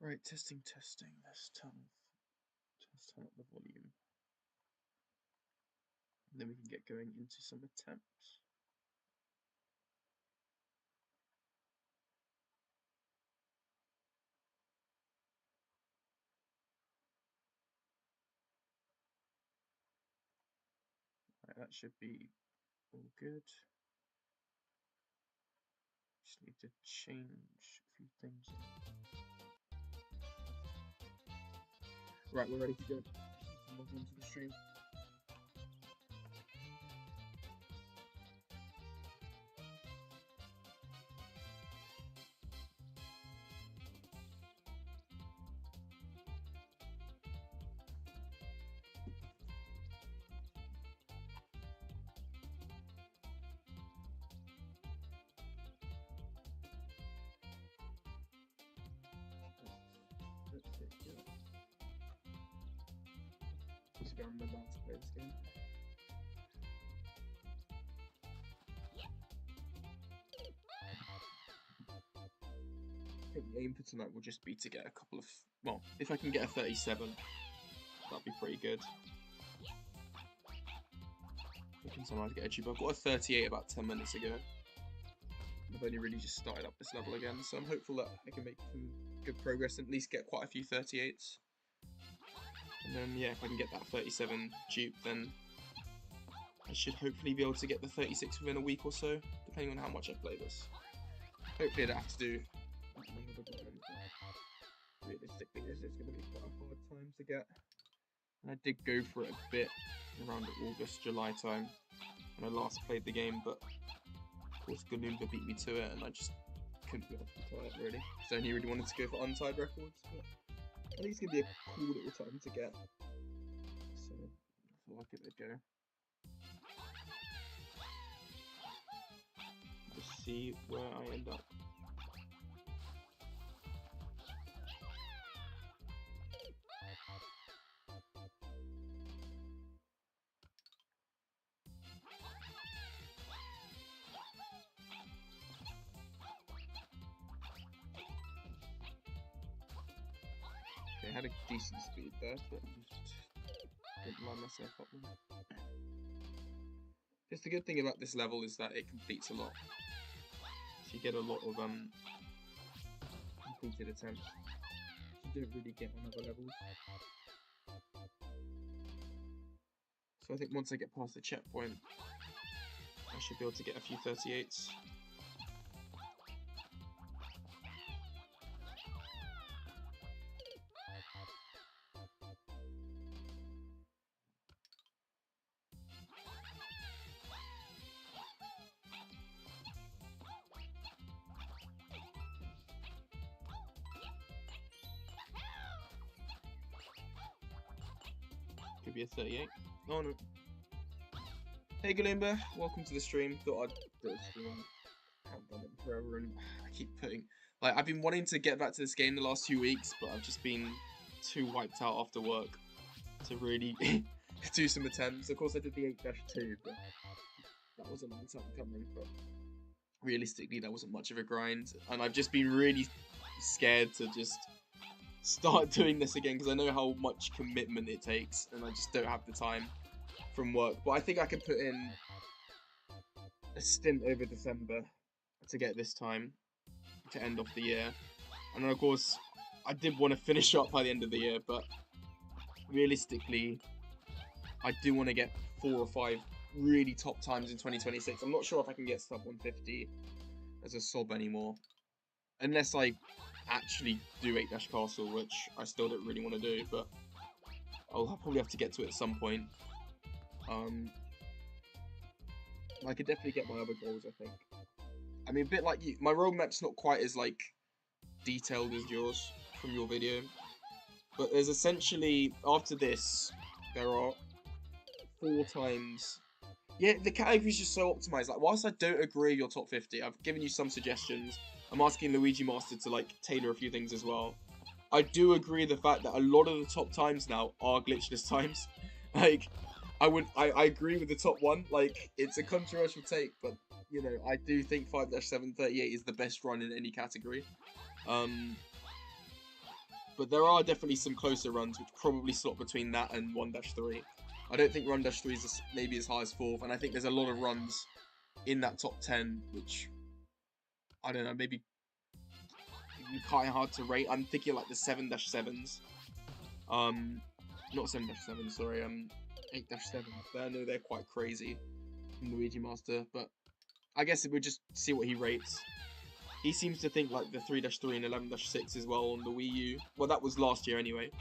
Right, testing. Let's just turn up the volume. And then we can get going into some attempts. Right, that should be all good. Just need to change a few things. Right, we're ready to go. Log into the stream. Just gotta remember how to play this game. I think the aim for tonight will just be to get a couple of, well, if I can get a 37, that'd be pretty good. I can somehow get edgy, but I've got a 38 about 10 minutes ago. I've only really just started up this level again, so I'm hopeful that I can make some good progress and at least get quite a few 38s. And then, yeah, if I can get that 37 dupe, then I should hopefully be able to get the 36 within a week or so, depending on how much I play this. Hopefully I don't have to do another grind. Realistically, this is going to be quite a hard time to get. And I did go for it a bit around August, July time, when I last played the game, but of course Galumba beat me to it, and I just couldn't be able to tie it really. Because I only really wanted to go for untied records, but I think it's going to be a cool little time to get. So I thought I'd give it a go. Just see where I end up. Okay, I had a decent speed there, but just didn't line myself up with it. Just the good thing about this level is that it completes a lot. So you get a lot of completed attempts. You don't really get on other levels. So I think once I get past the checkpoint, I should be able to get a few 38s. Could be a 38. Oh no. Hey Galumba, welcome to the stream. Thought I'd do a stream. I haven't done it forever, and I keep putting, like, I've been wanting to get back to this game the last few weeks, but I've just been too wiped out after work to really do some attempts. Of course I did the 8-2, but that was a long time coming, but realistically that wasn't much of a grind, and I've just been really scared to just start doing this again because I know how much commitment it takes, and I just don't have the time from work. But I think I can put in a stint over December to get this time to end off the year, and then of course I did want to finish up by the end of the year, but realistically I do want to get 4 or 5 really top times in 2026. I'm not sure if I can get sub 150 as a sob anymore, unless I actually do 8-castle, which I still don't really want to do, but I'll probably have to get to it at some point. I could definitely get my other goals, I think. I mean, a bit like you, my roadmap's not quite as, like, detailed as yours from your video, but there's essentially, after this, there are 4 times. Yeah, the category is just so optimized. Like, whilst I don't agree with your top 50, I've given you some suggestions. I'm asking Luigi Master to, like, tailor a few things as well. I do agree with the fact that a lot of the top times now are glitchless times. Like, I agree with the top one. Like, it's a controversial take, but, you know, I do think 5-738 is the best run in any category. But there are definitely some closer runs, which probably slot between that and 1-3. I don't think 1-3 is maybe as high as 4th, and I think there's a lot of runs in that top 10, which, I don't know, maybe kind of hard to rate. I'm thinking like the 7-7s. Not 7-7, sorry, 8-7. I know they're quite crazy from Luigi Master, but I guess we'll just see what he rates. He seems to think like the 3-3 and 11-6 as well on the Wii U. Well, that was last year anyway.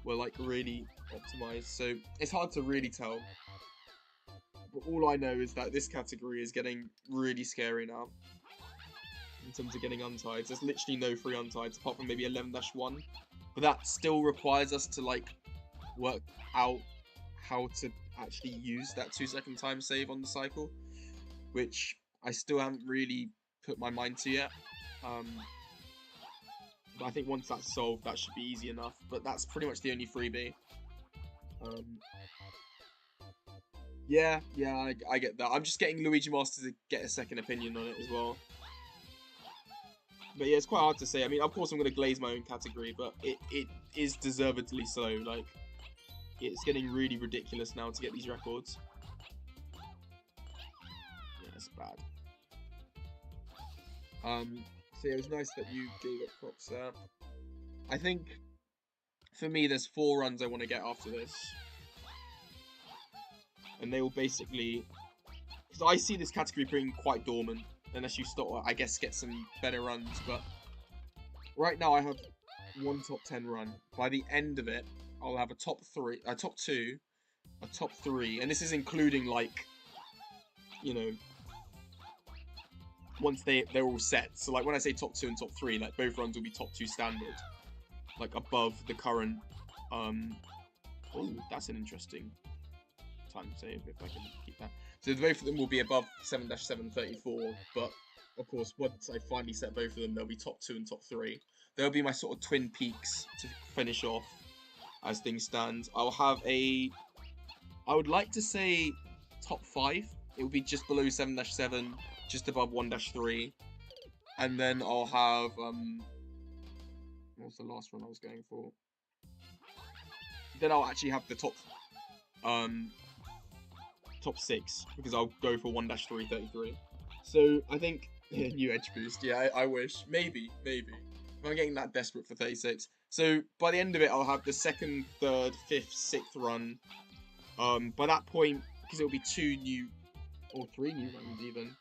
Were like really optimized, so it's hard to really tell. But all I know is that this category is getting really scary now in terms of getting untied. There's literally no free untieds apart from maybe 11-1, but that still requires us to like work out how to actually use that 2-second time save on the cycle, which I still haven't really put my mind to yet. But I think once that's solved, that should be easy enough. But that's pretty much the only freebie. Yeah, I get that. I'm just getting Luigi Master to get a second opinion on it as well. But yeah, it's quite hard to say. I mean, of course I'm going to glaze my own category, but it is deservedly so. Like, it's getting really ridiculous now to get these records. Yeah, it's bad. So yeah, it was nice that you gave it props there. I think, for me, there's 4 runs I want to get after this. And they will basically... Because I see this category being quite dormant, unless you start, I guess, get some better runs. But right now I have one top 10 run. By the end of it, I'll have a top 2, a top 3. And this is including, like, you know... once they're all set. So like when I say top 2 and top 3, like both runs will be top 2 standard, like above the current. Oh, that's an interesting time save if I can keep that. So both of them will be above 7-734, but of course once I finally set both of them, they'll be top 2 and top 3. They'll be my sort of twin peaks to finish off as things stand. I'll have I would like to say top 5. It will be just below 7-7. Just above 1-3, and then I'll have what was the last one I was going for? Then I'll actually have the top 6 because I'll go for 1-333. So I think new edge boost. Yeah, I wish. Maybe. If I'm getting that desperate for 36. So by the end of it, I'll have the 2nd, 3rd, 5th, 6th run. By that point, because it'll be 2 new or 3 new runs even.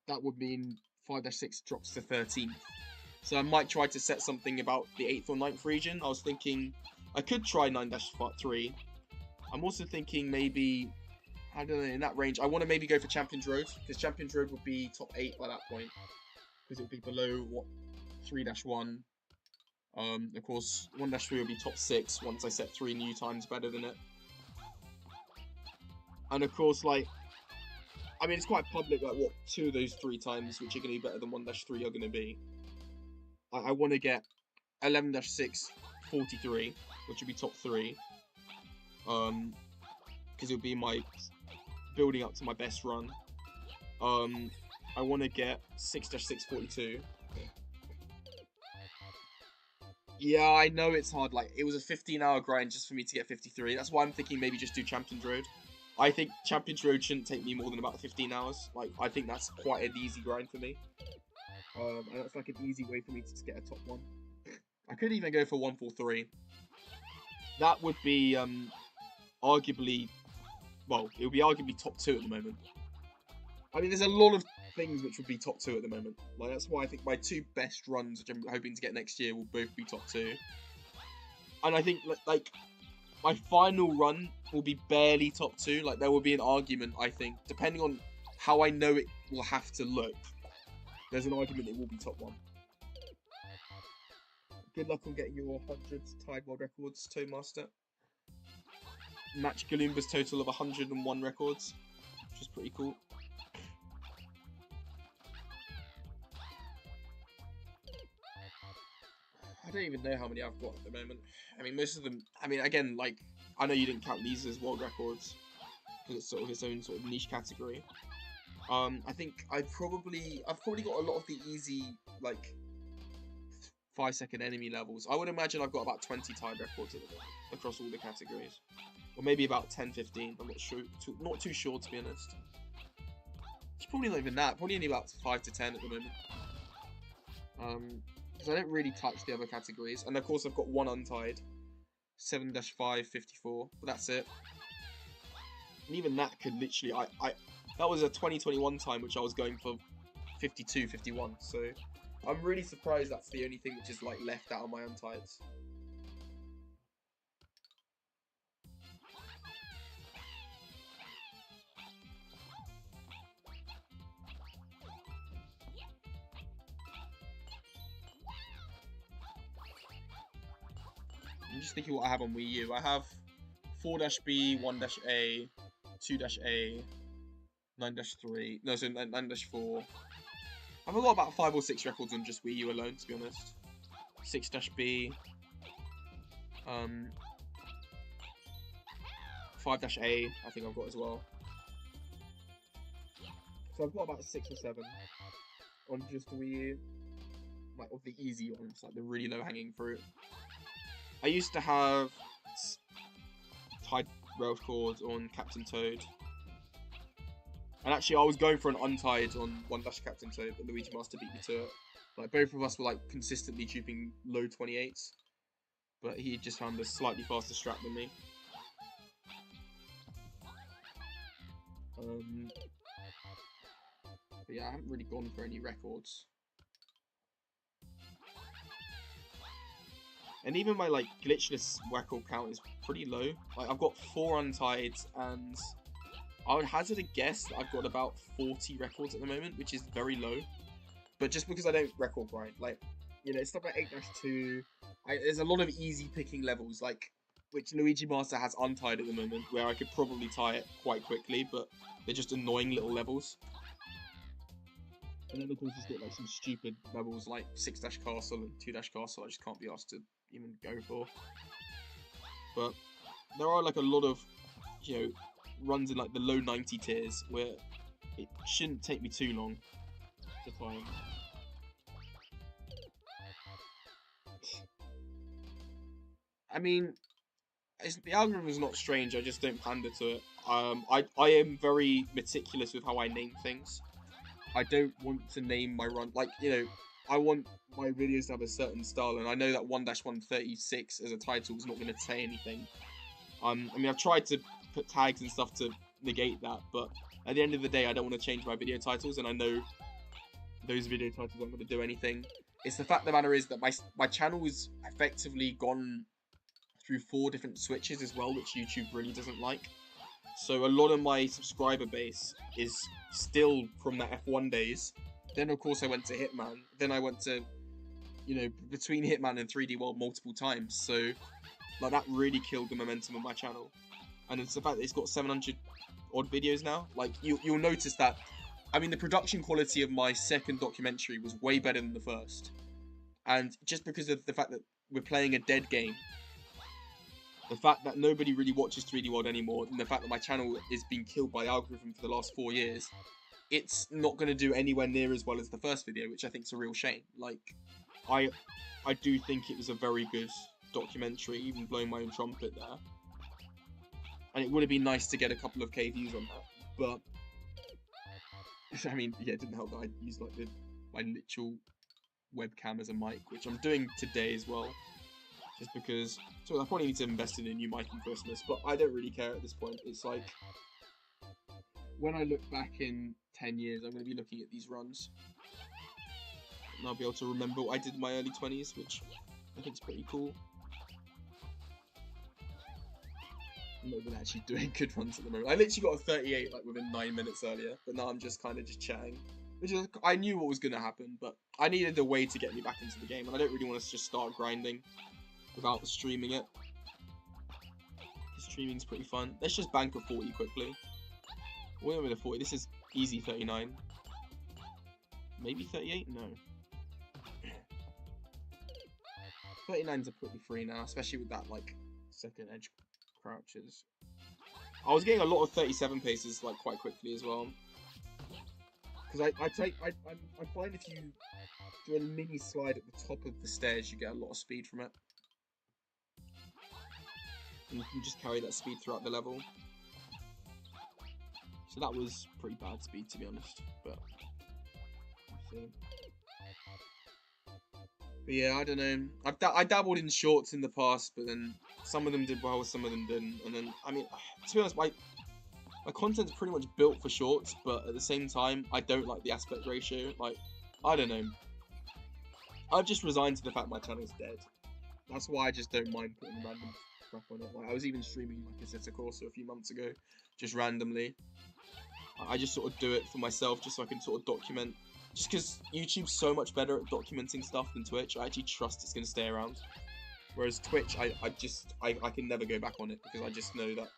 That would mean 5-6 drops to 13th. So I might try to set something about the 8th or 9th region. I was thinking I could try 9-3. I'm also thinking maybe, I don't know, in that range. I want to maybe go for Champions Road, because Champions Road would be top 8 by that point. Because it would be below 3-1. Of course, 1-3 will be top 6 once I set 3 new times better than it. And of course, like, I mean, it's quite public, like, what 2 of those 3 times, which are going to be better than 1-3, are going to be. I want to get 11-6, 43, which would be top 3. Because it would be my building up to my best run. I want to get 6-6, 42. Yeah, I know it's hard. Like, it was a 15-hour grind just for me to get 53. That's why I'm thinking maybe just do Champions Road. I think Champions Road shouldn't take me more than about 15 hours. Like, I think that's quite an easy grind for me. And that's like an easy way for me to just get a top 1. I could even go for 143. That would be, arguably... Well, it would be arguably top 2 at the moment. I mean, there's a lot of things which would be top 2 at the moment. Like, that's why I think my 2 best runs, which I'm hoping to get next year, will both be top 2. And I think, like... my final run will be barely top 2. Like, there will be an argument, I think, depending on how I know it will have to look. There's an argument it will be top 1. Good luck on getting your 100 tied world records, Toadmaster. Match Galumba's total of 101 records, which is pretty cool. I don't even know how many I've got at the moment. I mean, most of them... I mean, again, like, I know you didn't count these as world records, because it's sort of its own sort of niche category. I think I've probably got a lot of the easy, like, 5-second enemy levels. I would imagine I've got about 20 tied records at the moment across all the categories. Or maybe about 10, 15. I'm not sure. Not too sure, to be honest. It's probably not even that. Probably only about 5 to 10 at the moment. Because I don't really touch the other categories. And of course, I've got one untied. 7-5, 54. But that's it. And even that could literally... that was a 2021 time, which I was going for 52, 51. So I'm really surprised that's the only thing which is like left out of my untieds. I'm just thinking what I have on Wii U. I have 4-B, 1-A, 2-A, 9-3. No, so 9-4. I've got about 5 or 6 records on just Wii U alone, to be honest. 6-B, 5-A, I think I've got as well. So I've got about 6 or 7 on just Wii U. Like, of the easy ones, like the really low-hanging fruit. I used to have tied records on Captain Toad. And actually, I was going for an untied on 1-Captain Toad, but Luigi Master beat me to it. Like, both of us were, like, consistently duping low 28s. But he just found a slightly faster strat than me. But yeah, I haven't really gone for any records. And even my, like, glitchless record count is pretty low. Like, I've got 4 untieds, and I would hazard a guess that I've got about 40 records at the moment, which is very low. But just because I don't record grind, like, you know, it's stuff like 8-2. There's a lot of easy picking levels, like, which Luigi Master has untied at the moment, where I could probably tie it quite quickly, but they're just annoying little levels. And then, of course, it's got, like, some stupid levels like 6-Castle and 2-Castle I just can't be asked to even go for. But there are, like, a lot of, you know, runs in, like, the low 90 tiers where it shouldn't take me too long to find. I mean, the algorithm is not strange, I just don't pander to it. I am very meticulous with how I name things. I don't want to name my run, like, you know, I want my videos to have a certain style, and I know that 1-136 as a title is not going to say anything. I mean, I've tried to put tags and stuff to negate that, but at the end of the day, I don't want to change my video titles, and I know those video titles aren't going to do anything. It's the fact of the matter is that my channel is effectively gone through 4 different switches as well, which YouTube really doesn't like. So a lot of my subscriber base is still from the F1 days. Then, of course, I went to Hitman. Then I went to, you know, between Hitman and 3D World multiple times. So, like, that really killed the momentum of my channel. And it's the fact that it's got 700 odd videos now. Like, you'll notice that, I mean, the production quality of my second documentary was way better than the first. And just because of the fact that we're playing a dead game, the fact that nobody really watches 3D World anymore, and the fact that my channel is being killed by algorithm for the last 4 years, it's not going to do anywhere near as well as the first video, which I think is a real shame. Like, I do think it was a very good documentary, even blowing my own trumpet there. And it would have been nice to get a couple of K views on that, but I mean, yeah, it didn't help that I used like my literal webcam as a mic, which I'm doing today as well. Just because, so I probably need to invest in a new mic in Christmas, but I don't really care at this point. It's like, when I look back in 10 years, I'm going to be looking at these runs. And I'll be able to remember what I did in my early 20s, which I think is pretty cool. I'm not even actually doing good runs at the moment. I literally got a 38 like within 9 minutes earlier, but now I'm just kind of just chatting. Which is, I knew what was going to happen, but I needed a way to get me back into the game, and I don't really want to just start grinding without streaming it. Streaming's pretty fun. Let's just bank a 40 quickly. We're with a 40. This is easy 39. Maybe 38? No. 39's are pretty free now, especially with that, like, second edge crouches. I was getting a lot of 37 paces, like, quite quickly as well. Because I find if you do a mini slide at the top of the stairs, you get a lot of speed from it. And you can just carry that speed throughout the level. So that was pretty bad speed, to be honest. But yeah, I don't know. I dabbled in shorts in the past, but then some of them did well, some of them didn't. And then, I mean, to be honest, my content's pretty much built for shorts, but at the same time, I don't like the aspect ratio. Like, I don't know. I've just resigned to the fact my channel's dead. That's why I just don't mind putting random crap on it. Like, I was even streaming like a Zeta Corsa a few months ago, just randomly. I just sort of do it for myself, just so I can sort of document. Just because YouTube's so much better at documenting stuff than Twitch, I actually trust it's going to stay around. Whereas Twitch, I can never go back on it, because I just know that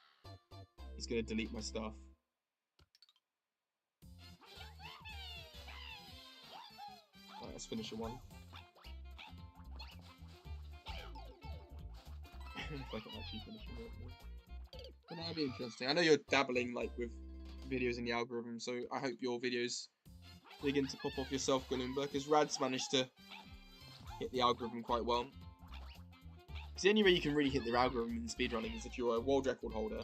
it's going to delete my stuff. Alright, let's finish a one. If I can actually finish a one. But that'd be interesting. I know you're dabbling like with videos in the algorithm, so I hope your videos begin to pop off yourself, Galumba, because Rad's managed to hit the algorithm quite well. Because the only way you can really hit the algorithm in speedrunning is if you're a world record holder,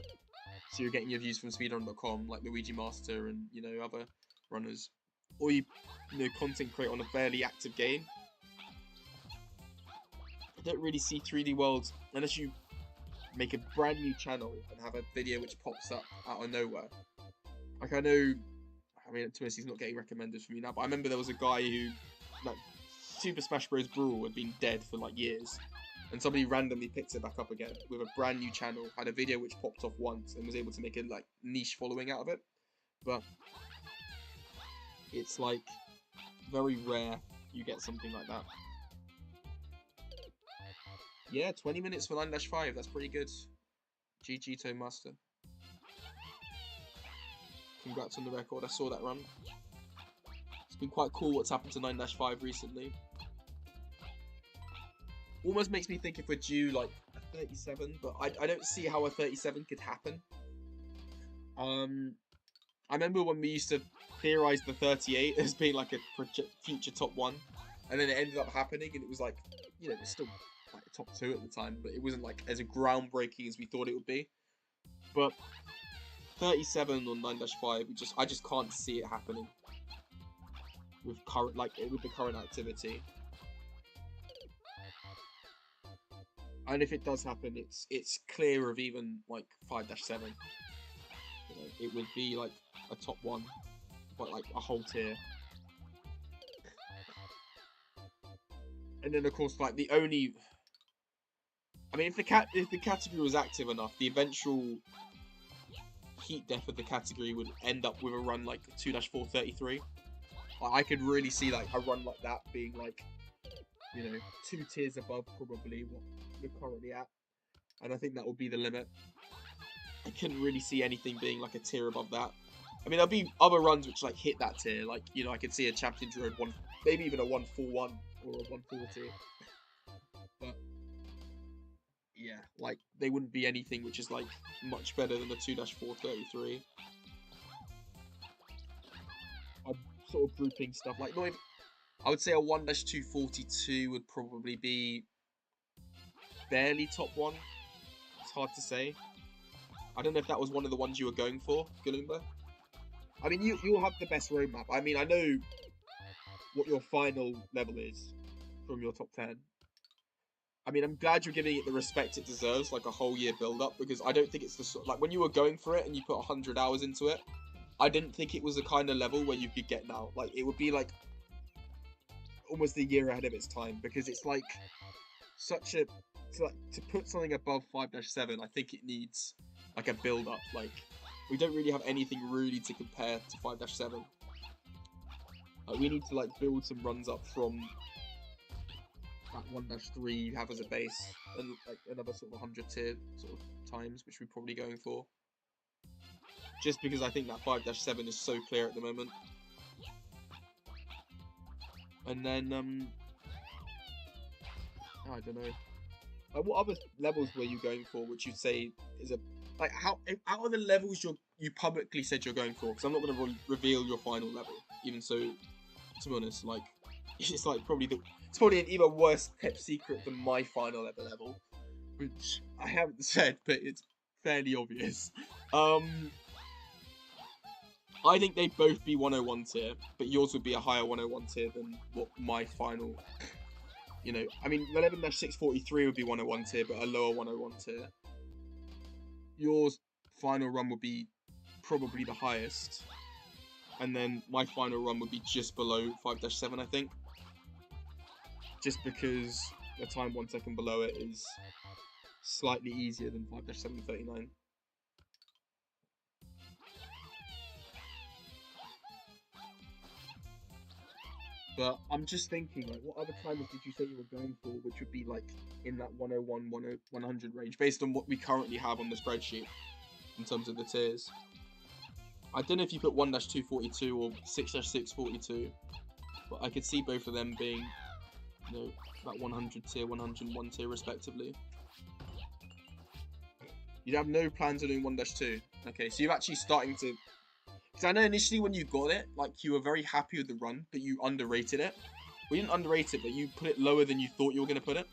so you're getting your views from speedrun.com, like Luigi Master and, you know, other runners. Or you know, content create on a fairly active game. I don't really see 3D World unless you make a brand new channel and have a video which pops up out of nowhere. Like, I know, I mean, to be honest, he's not getting recommended for me now, but I remember there was a guy who, like, Super Smash Bros. Brawl had been dead for, like, years, and somebody randomly picked it back up again with a brand new channel, had a video which popped off once, and was able to make a, like, niche following out of it. But it's, like, very rare you get something like that. Yeah, 20 minutes for 9-5, that's pretty good. GG Toe Master. Congrats on the record, I saw that run. It's been quite cool what's happened to 9-5 recently. Almost makes me think if we're due like a 37, but I don't see how a 37 could happen. I remember when we used to theorize the 38 as being like a future top 1, and then it ended up happening, and it was like, you know, it's still like a top 2 at the time, but it wasn't like as groundbreaking as we thought it would be. But 37 on 9-5, I just can't see it happening with the current activity. And if it does happen, it's clear of even like 5-7. You know, it would be like a top 1, but like a whole tier. And then of course, like the only, I mean, if the category was active enough, the eventual heat death of the category would end up with a run like 2-433. I could really see like a run like that being like, you know, 2 tiers above probably what we're currently at, and I think that would be the limit. I couldn't really see anything being like a tier above that. I mean, there'll be other runs which like hit that tier, like, you know, I could see a Champions Road 1, maybe even a 141 or a 140. But yeah, like they wouldn't be anything which is like much better than a 2-433. I'm sort of grouping stuff like, not even, I would say a 1-242 would probably be barely top 1. It's hard to say. I don't know if that was one of the ones you were going for, Galumba. I mean, you'll have the best roadmap. I mean, I know what your final level is from your top 10. I mean, I'm glad you're giving it the respect it deserves, like a whole year build-up, because I don't think it's the sort, like, when you were going for it and you put 100 hours into it, I didn't think it was the kind of level where you could get now. Like, it would be like almost a year ahead of its time, because it's like such a, to put something above 5-7, I think it needs like a build-up. Like, we don't really have anything really to compare to 5-7. Like, we need to like build some runs up from that 1-3 you have as a base, and like another sort of 100 tier sort of times, which we're probably going for. Just because I think that 5-7 is so clear at the moment. And then I don't know. Like, what other levels were you going for, which you'd say is a, like, how out of the levels you publicly said you're going for, because I'm not going to reveal your final level. Even so, to be honest, like, it's like it's probably an even worse kept secret than my final level, which I haven't said, but it's fairly obvious. I think they'd both be 101 tier, but yours would be a higher 101 tier than what my final, you know, I mean, 11-643 would be 101 tier, but a lower 101 tier. Yours final run would be probably the highest, and then my final run would be just below 5-7, I think. Just because the time 1 second below it is slightly easier than 5-739. But I'm just thinking, like, what other timers did you say you were going for, which would be, like, in that 101, 100 range, based on what we currently have on the spreadsheet, in terms of the tiers? I don't know if you put 1-242 or 6-642, but I could see both of them being, you know, that 100 tier, 101 tier, respectively. You'd have no plans of doing 1-2. Okay, so you're actually starting to... Because I know initially when you got it, like, you were very happy with the run, but you underrated it. Well, you didn't underrate it, but you put it lower than you thought you were going to put it.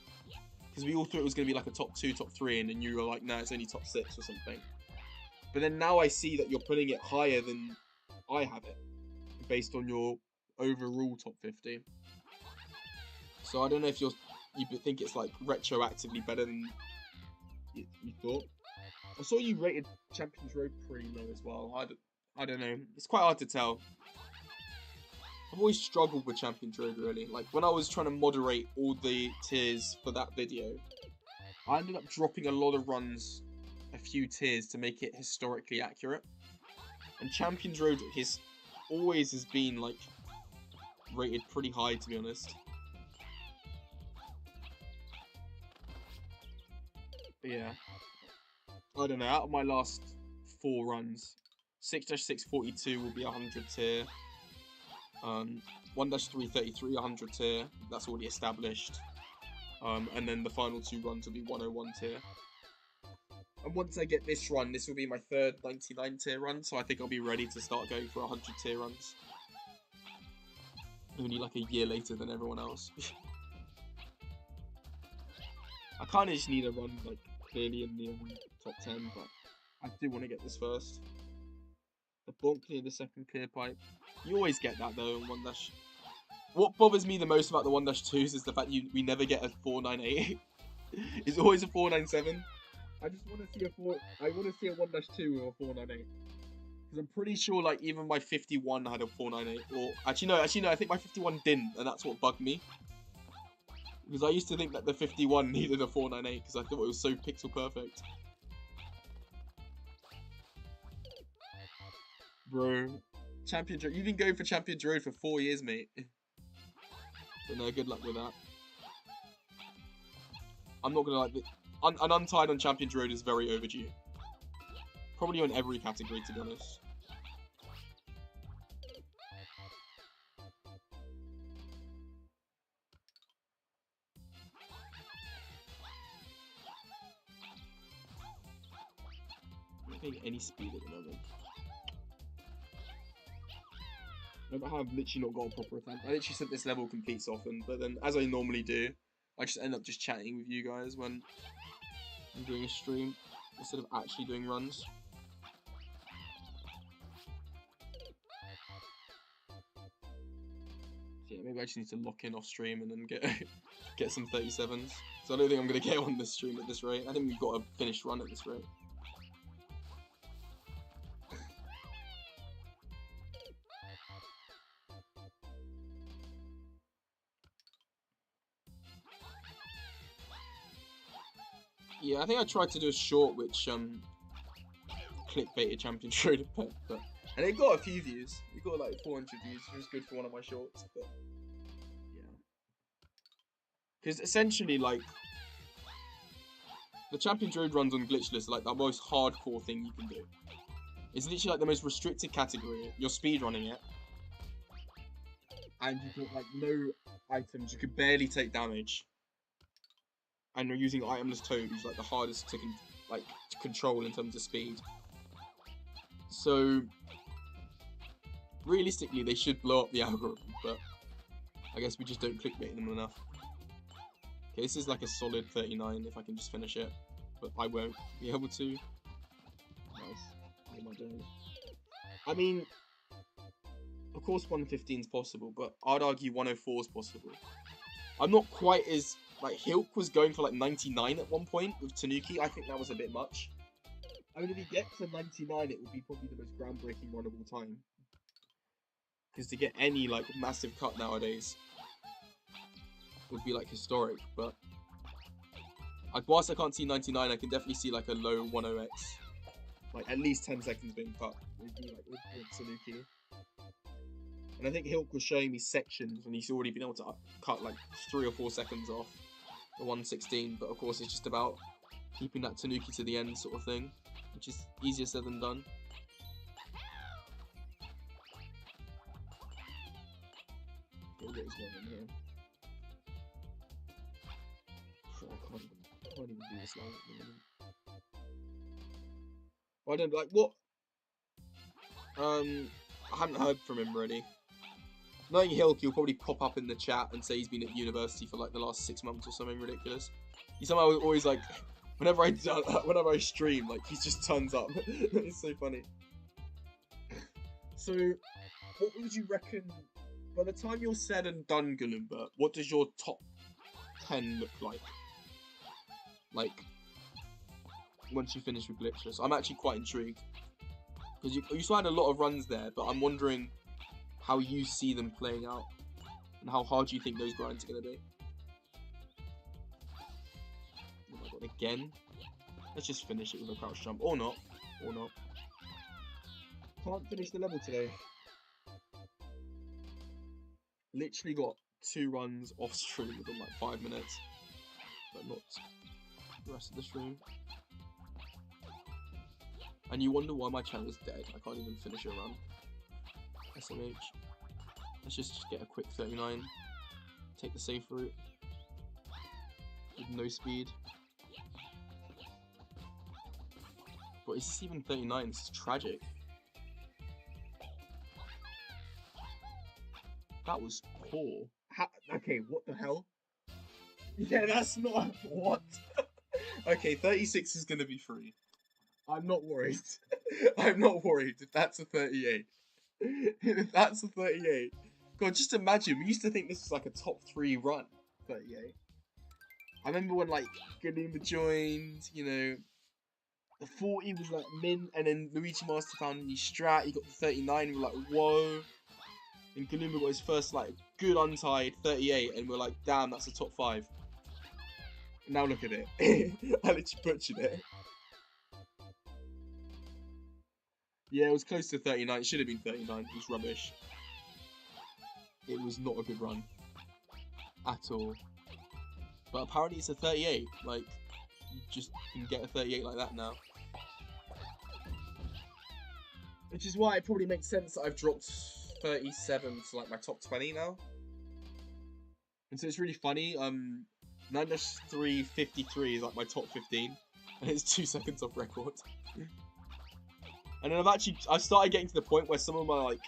Because we all thought it was going to be like a top 2, top 3, and then you were like, nah, it's only top 6 or something. But then now I see that you're putting it higher than I have it, based on your overall top 50. So I don't know if you think it's like retroactively better than you thought. I saw you rated Champions Road pretty low as well. I don't know. It's quite hard to tell. I've always struggled with Champions Road, really. Like, when I was trying to moderate all the tiers for that video, I ended up dropping a lot of runs a few tiers to make it historically accurate. And Champions Road always has been, like, rated pretty high, to be honest. But yeah. I don't know, out of my last 4 runs, 6-642 will be 100 tier. 1-333, 100 tier. That's already established. And then the final 2 runs will be 101 tier. And once I get this run, this will be my 3rd 99 tier run, so I think I'll be ready to start going for 100 tier runs. Only like a year later than everyone else. I kind of just need a run like clearly in the top 10, but I do want to get this first. The bonk clear, the second clear pipe. You always get that though in 1-. What bothers me the most about the 1-2s is the fact we never get a 498. It's always a 497. I just want to see I want to see a 1-2 or a 498. Because I'm pretty sure like even my 51 had a 498. Or actually no, I think my 51 didn't, and that's what bugged me. Because I used to think that the 51 needed a 498 because I thought it was so pixel perfect. Bro, Champions Road. You've been going for Champions Road for 4 years, mate. But no, good luck with that. I'm not gonna like it. An Untied on Champions Road is very overdue. Probably on every category, to be honest. I'm not getting any speed at the moment. I've literally not got a proper attempt. I literally said this level competes often, but then as I normally do, I just end up just chatting with you guys when I'm doing a stream instead of actually doing runs. So yeah, maybe I just need to lock in off stream and then get some 37s. So I don't think I'm gonna get on this stream at this rate. I think we've got a finished run at this rate. Yeah, I think I tried to do a short which clickbaited Champions Road a bit, but and it got a few views. It got like 400 views, which was good for one of my shorts, but yeah. Because essentially, like, the Champions Road runs on Glitchless are like the most hardcore thing you can do. It's literally like the most restricted category. You're speedrunning it, and you've got like no items. You could barely take damage. And you're using Itemless Toad, who's like the hardest to control in terms of speed. So realistically, they should blow up the algorithm, but I guess we just don't clickbait them enough. Okay, this is like a solid 39 if I can just finish it, but I won't be able to. Nice. What am I doing? I mean, of course 115 is possible, but I'd argue 104 is possible. I'm not quite as... Like, Hilk was going for like 99 at one point with Tanuki. I think that was a bit much. I mean, if he gets to 99, it would be probably the most groundbreaking run of all time. Because to get any, like, massive cut nowadays would be, like, historic. But whilst I can't see 99, I can definitely see, like, a low 10x. Like, at least 10 seconds being cut. Would be, like, with Tanuki. And I think Hilk was showing me sections, and he's already been able to cut, like, 3 or 4 seconds off the 116. But, of course, it's just about keeping that Tanuki to the end sort of thing, which is easier said than done. Okay, what is going on here? I can't even do this long at the moment. Well, I don't like what. I haven't heard from him really. Knowing Hilk, he'll probably pop up in the chat and say he's been at university for like the last 6 months or something ridiculous. He somehow always like, whenever I stream, like he just turns up. It's so funny. So, what would you reckon? By the time you're said and done, Galumba, what does your top 10 look like? Like, once you finish with Glitchless, I'm actually quite intrigued because you still had a lot of runs there, but I'm wondering how you see them playing out and how hard you think those grinds are going to be. Oh my god, again? Let's just finish it with a crouch jump. Or not. Or not. Can't finish the level today. Literally got 2 runs off stream within like 5 minutes. But not the rest of the stream. And you wonder why my channel is dead. I can't even finish a run. SMH. Let's just get a quick 39. Take the safe route. With no speed. But is this even 39? This is tragic. That was poor. Okay, what the hell? Yeah, that's not... What? Okay, 36 is going to be free. I'm not worried. I'm not worried if that's a 38. If that's a 38. God, just imagine. We used to think this was like a top 3 run. 38. I remember when like Galumba joined, you know, the 40 was like mint, and then Luigi Master found a new strat. He got the 39. We were like, whoa. And Galumba got his first like good untied 38, and we're like, damn, that's a top 5. Now look at it. I literally butchered it. Yeah, it was close to 39. It should have been 39. It was rubbish. It was not a good run. At all. But apparently it's a 38. Like, you just can get a 38 like that now. Which is why it probably makes sense that I've dropped 37 to like my top 20 now. And so it's really funny. 9-353 is like my top 15. And it's 2 seconds off record. And then I've started getting to the point where some of my like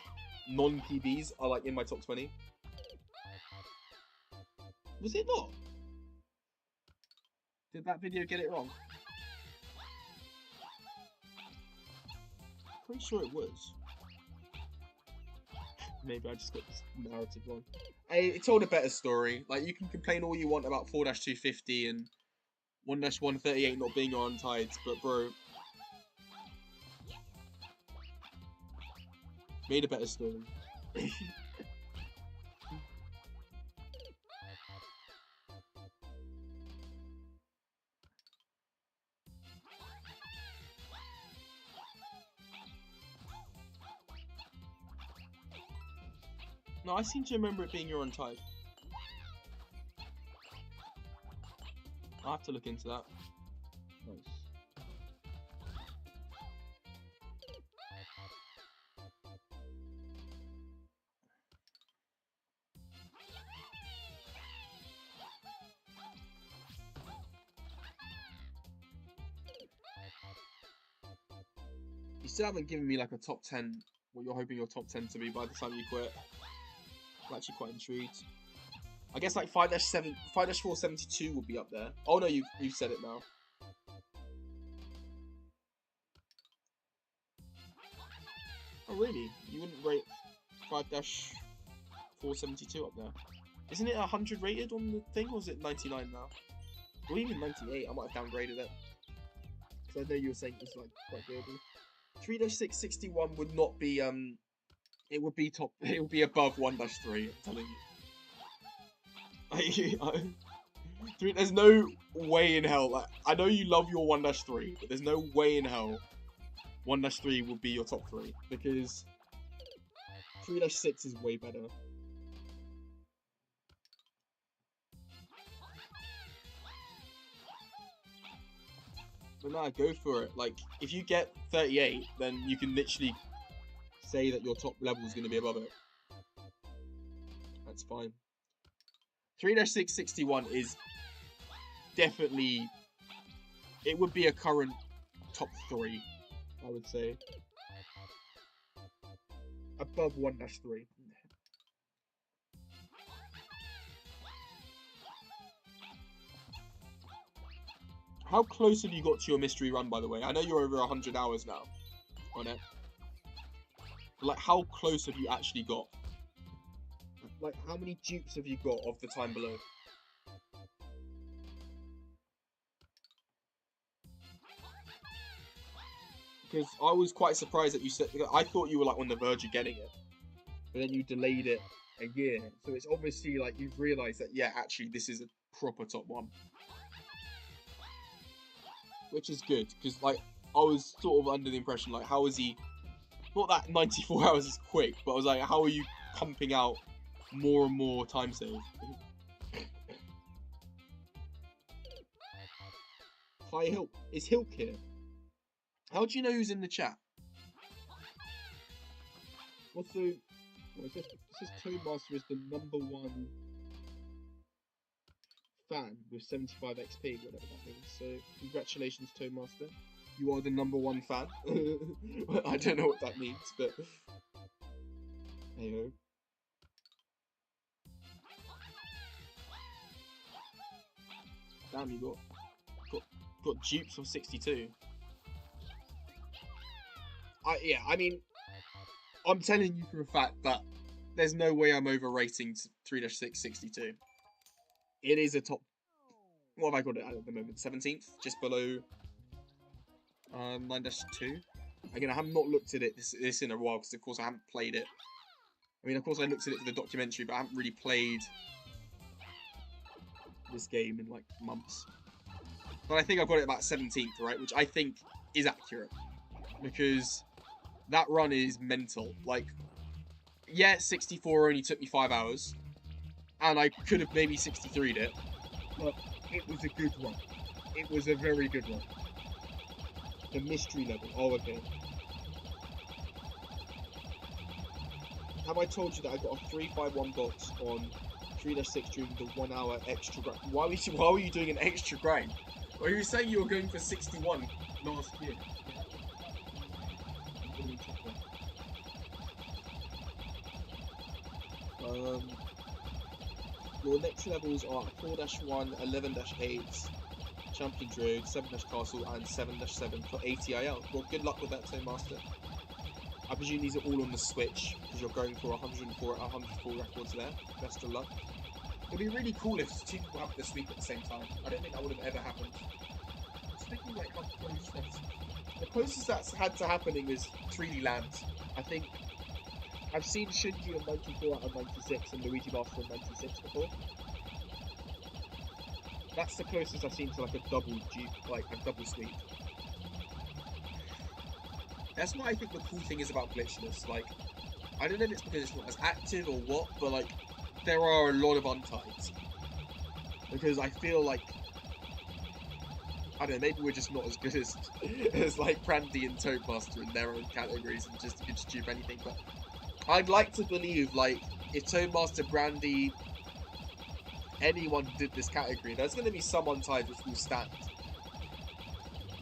non-PBs are like in my top 20. Was it not? Did that video get it wrong? Pretty sure it was. Maybe I just got this narrative wrong. It told a better story. Like, you can complain all you want about 4-250 and 1-138 not being on tides, but bro, made a better story. No, I seem to remember it being your Untied. I'll have to look into that. Nice. You still haven't given me like a top 10, what you're hoping your top 10 to be by the time you quit. I'm actually quite intrigued. I guess like 5-7, 5-472 will be up there. Oh no, you've said it now. Oh really? You wouldn't rate 5-472 up there? Isn't it 100 rated on the thing, or is it 99 now? Or even 98? I might have downgraded it. Because I know you were saying it's like quite doable. 3-661 would not be it would be top. It would be above 1-3. I'm telling you. There's no way in hell. Like, I know you love your 1-3, but there's no way in hell 1-3 will be your top 3, because 3-6 is way better. But nah, go for it. Like, if you get 38, then you can literally say that your top level is going to be above it. That's fine. 3-661 is definitely... It would be a current top 3, I would say. Above 1-3. How close have you got to your mystery run, by the way? I know you're over 100 hours now on it. But like, how close have you actually got? Like, how many dupes have you got of the time below? Because I was quite surprised that you said... I thought you were like on the verge of getting it. But then you delayed it a year. So it's obviously like you've realised that, yeah, actually this is a proper top 1. Which is good, because like I was sort of under the impression like, how is he, not that 94 hours is quick, but I was like, how are you pumping out more and more time save? Hi Hilk, is Hilk here? How do you know who's in the chat? Also, what is this? This is Toadmaster is the #1 fan with 75 XP, whatever that means. So, congratulations, Toadmaster. You are the #1 fan. I don't know what that means, but hey ho. Damn, you got dupes of 62. Yeah, I mean, I'm telling you for a fact that there's no way I'm overrating 3-662. It is a top... What have I got it at the moment? 17th? Just below 9-2? Again, I have not looked at it this in a while, because of course I haven't played it. I mean, of course I looked at it for the documentary, but I haven't really played this game in like months. But I think I've got it about 17th, right? Which I think is accurate. Because that run is mental. Like, yeah, 64 only took me 5 hours. And I could have maybe 63'd it. But it was a good run. It was a very good run. The mystery level. Oh, okay. Have I told you that I got a 351 box on 3-6 during the 1 hour extra grind? Why were you doing an extra grind? Well, you were saying you were going for 61 last year. Your next levels are 4-1, 11-8, Champions Road, 7-Castle, and 7-7 for ATIL. Well, good luck with that, Toadmaster. I presume these are all on the Switch, because you're going for 104 records there. Best of luck. It'd be really cool if 2 people have to sleep at the same time. I don't think that would have ever happened. Speaking like how close that's... The closest that's had to happening is 3D Land. I think I've seen Shinji on 94 out of 96 and Luigi Master on 96 before. That's the closest I've seen to like a double dupe, like a double sweep. That's what I think the cool thing is about glitchless. Like, I don't know if it's because it's not as active or what, but like, there are a lot of untides. Because I feel like, I don't know, maybe we're just not as good as like Brandy and Toadmaster in their own categories and just could dupe anything, but I'd like to believe, like, if Toadmaster, Brandy, anyone did this category, there's going to be some untied which will stand.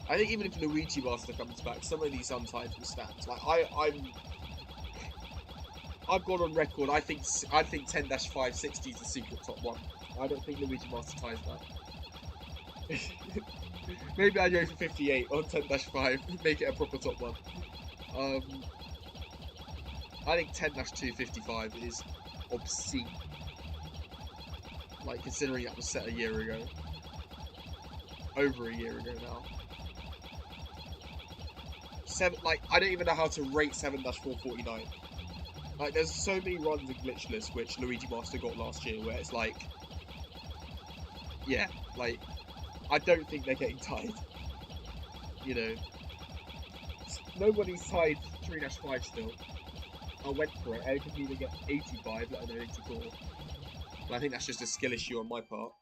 I think even if Luigi Master comes back, some of these untied will stand. Like I've gone on record. I think 10-560 is the secret top one. I don't think Luigi Master ties that. Maybe I go for 58 on 10-5. Make it a proper top one. I think 10-255 is obscene. Like, considering that was set a year ago. Over a year ago now. I don't even know how to rate 7-449. Like, there's so many runs in Glitchless which Luigi Master got last year where it's like... Yeah, like... I don't think they're getting tied. You know. Nobody's tied 3-5 still. I went for it. I could either get 85, let alone 84. But I think that's just a skill issue on my part.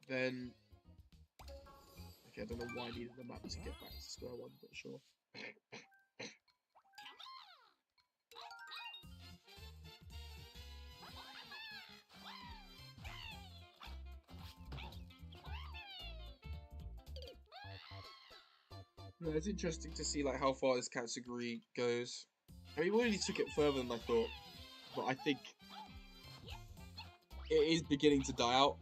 Then... Okay, I don't know why I needed the map to get back to square one, but sure. No, it's interesting to see like how far this category goes. I mean, we already took it further than I thought, but I think it is beginning to die out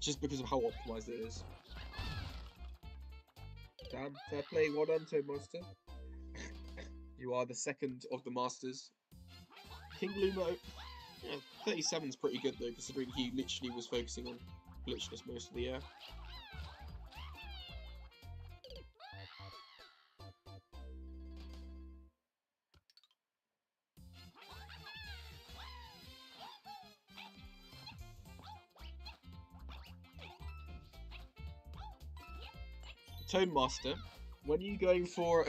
just because of how optimized it is. Damn, fair play, well done, Toad Monster. You are the second of the masters. King Lumo, yeah, 37 is pretty good though, considering he literally was focusing on glitchless most of the year. Toad Master, when are you going for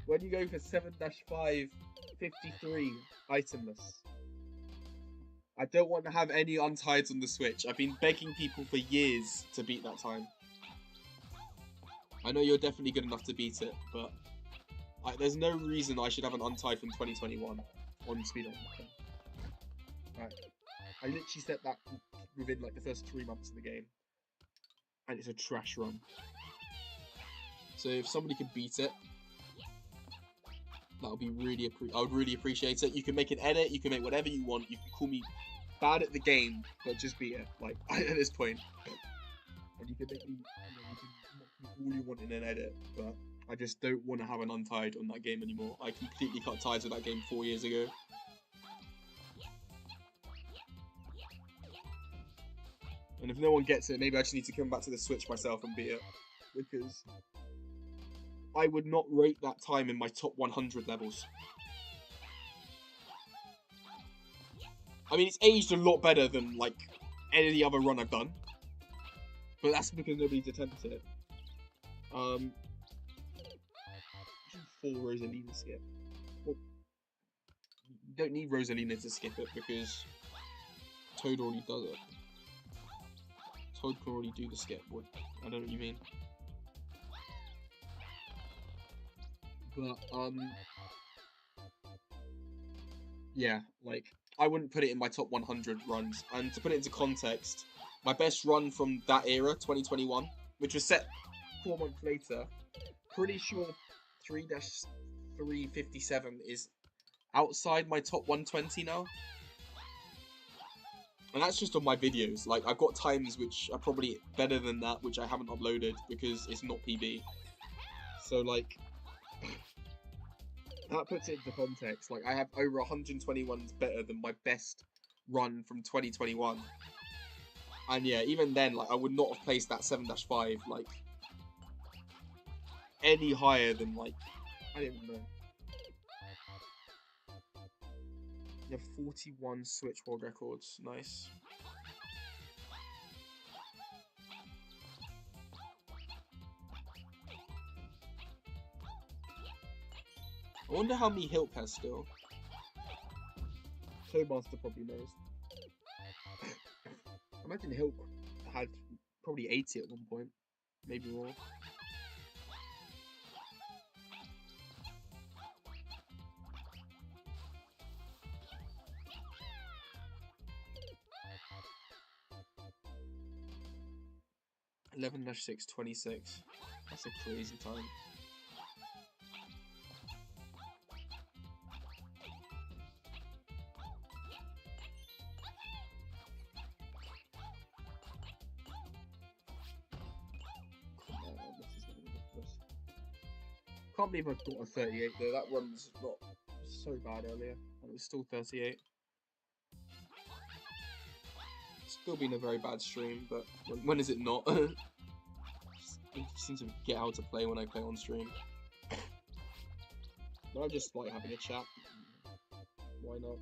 7-5 53 itemless? I don't want to have any untieds on the Switch. I've been begging people for years to beat that time. I know you're definitely good enough to beat it, but there's no reason I should have an untied from 2021 on speed on. Right. I literally set that within like the first 3 months of the game, and it's a trash run. So if somebody could beat it, that would be I would really appreciate it. You can make an edit, you can make whatever you want. You can call me bad at the game, but just beat it. Like at this point, and you can make me, you can mock me all you want in an edit, but I just don't want to have an untied on that game anymore. I completely cut ties with that game 4 years ago. And if no one gets it, maybe I just need to come back to the Switch myself and beat it, because I would not rate that time in my top 100 levels. I mean, it's aged a lot better than, like, any other run I've done. But that's because nobody's attempted it. 4 Rosalina skip. Well, you don't need Rosalina to skip it because Toad already does it. Toad can already do the skip. I don't know what you mean. But, yeah, like, I wouldn't put it in my top 100 runs. And to put it into context, my best run from that era, 2021, which was set 4 months later, pretty sure 3-357 is outside my top 120 now. And that's just on my videos. Like, I've got times which are probably better than that, which I haven't uploaded because it's not PB. So, like, that puts it into context. Like, I have over 121 better than my best run from 2021. And yeah, even then, like, I would not have placed that 7-5, like, any higher than, like, I don't even know. You have 41 Switch World Records. Nice. I wonder how many Hilp has still. Toadmaster probably knows. I imagine Hilp had probably 80 at one point. Maybe more. 11-6, 26. That's a crazy time. This is gonna be ridiculous. Can't believe I got a 38 though. That run was not so bad earlier, and it was still 38. Still been a very bad stream, but when is it not? I seem to get how to play when I play on stream. But I just like having a chat. Why not?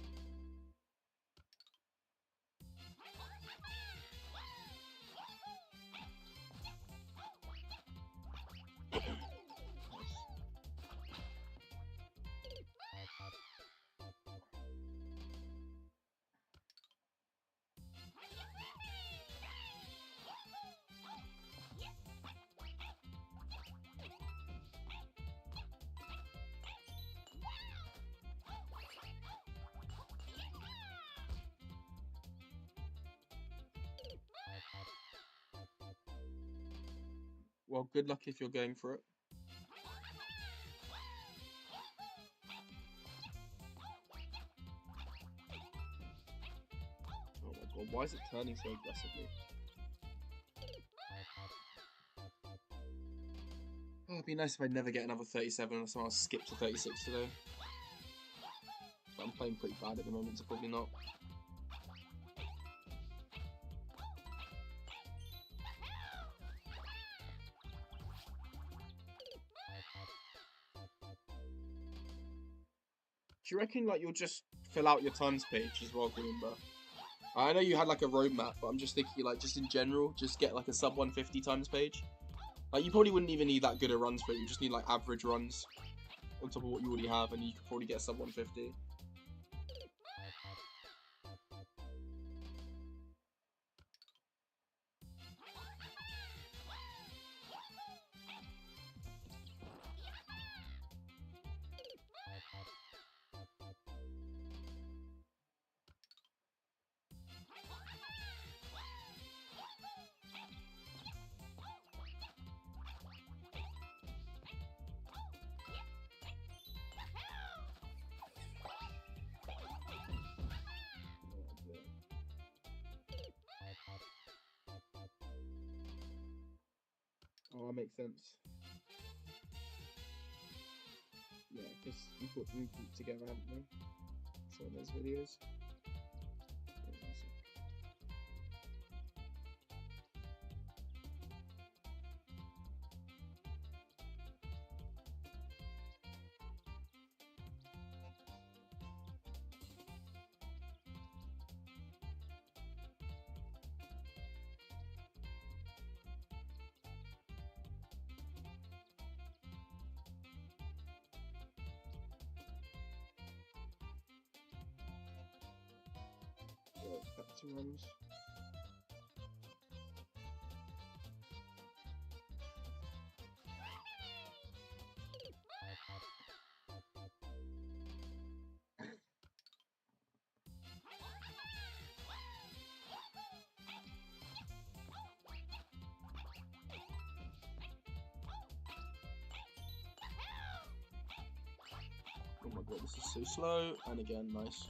Well, good luck if you're going for it. Oh my god, why is it turning so aggressively? Oh, it'd be nice if I never get another 37 and somehow skip to 36 today. But I'm playing pretty bad at the moment, so probably not. Do you reckon like you'll just fill out your times page as well, Greenber? I know you had like a roadmap, but I'm just thinking like just in general, just get like a sub 150 times page. Like you probably wouldn't even need that good of runs for it. You just need like average runs on top of what you already have, and you could probably get sub 150. Oh, that makes sense. Yeah, because we put them together, haven't we? So in those videos. Captain runs. Oh my god, this is so slow. And again, nice.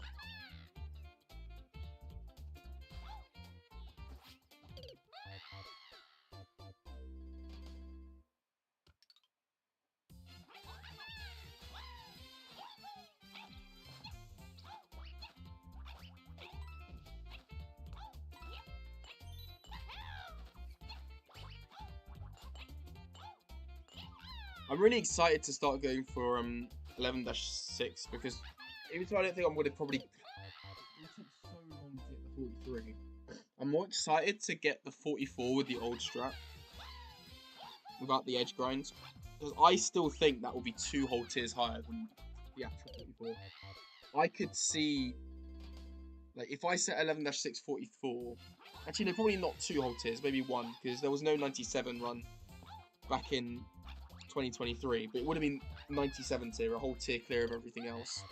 I'm really excited to start going for 11-6 because even though I don't think I'm going to probably it will take so long to get the 43. I'm more excited to get the 44 with the old strap without the edge grinds because I still think that will be 2 whole tiers higher than the actual 44. I could see like if I set 11-6 44, actually no, probably not 2 whole tiers, maybe 1 because there was no 97 run back in 2023, but it would have been 97 tier, a whole tier clear of everything else,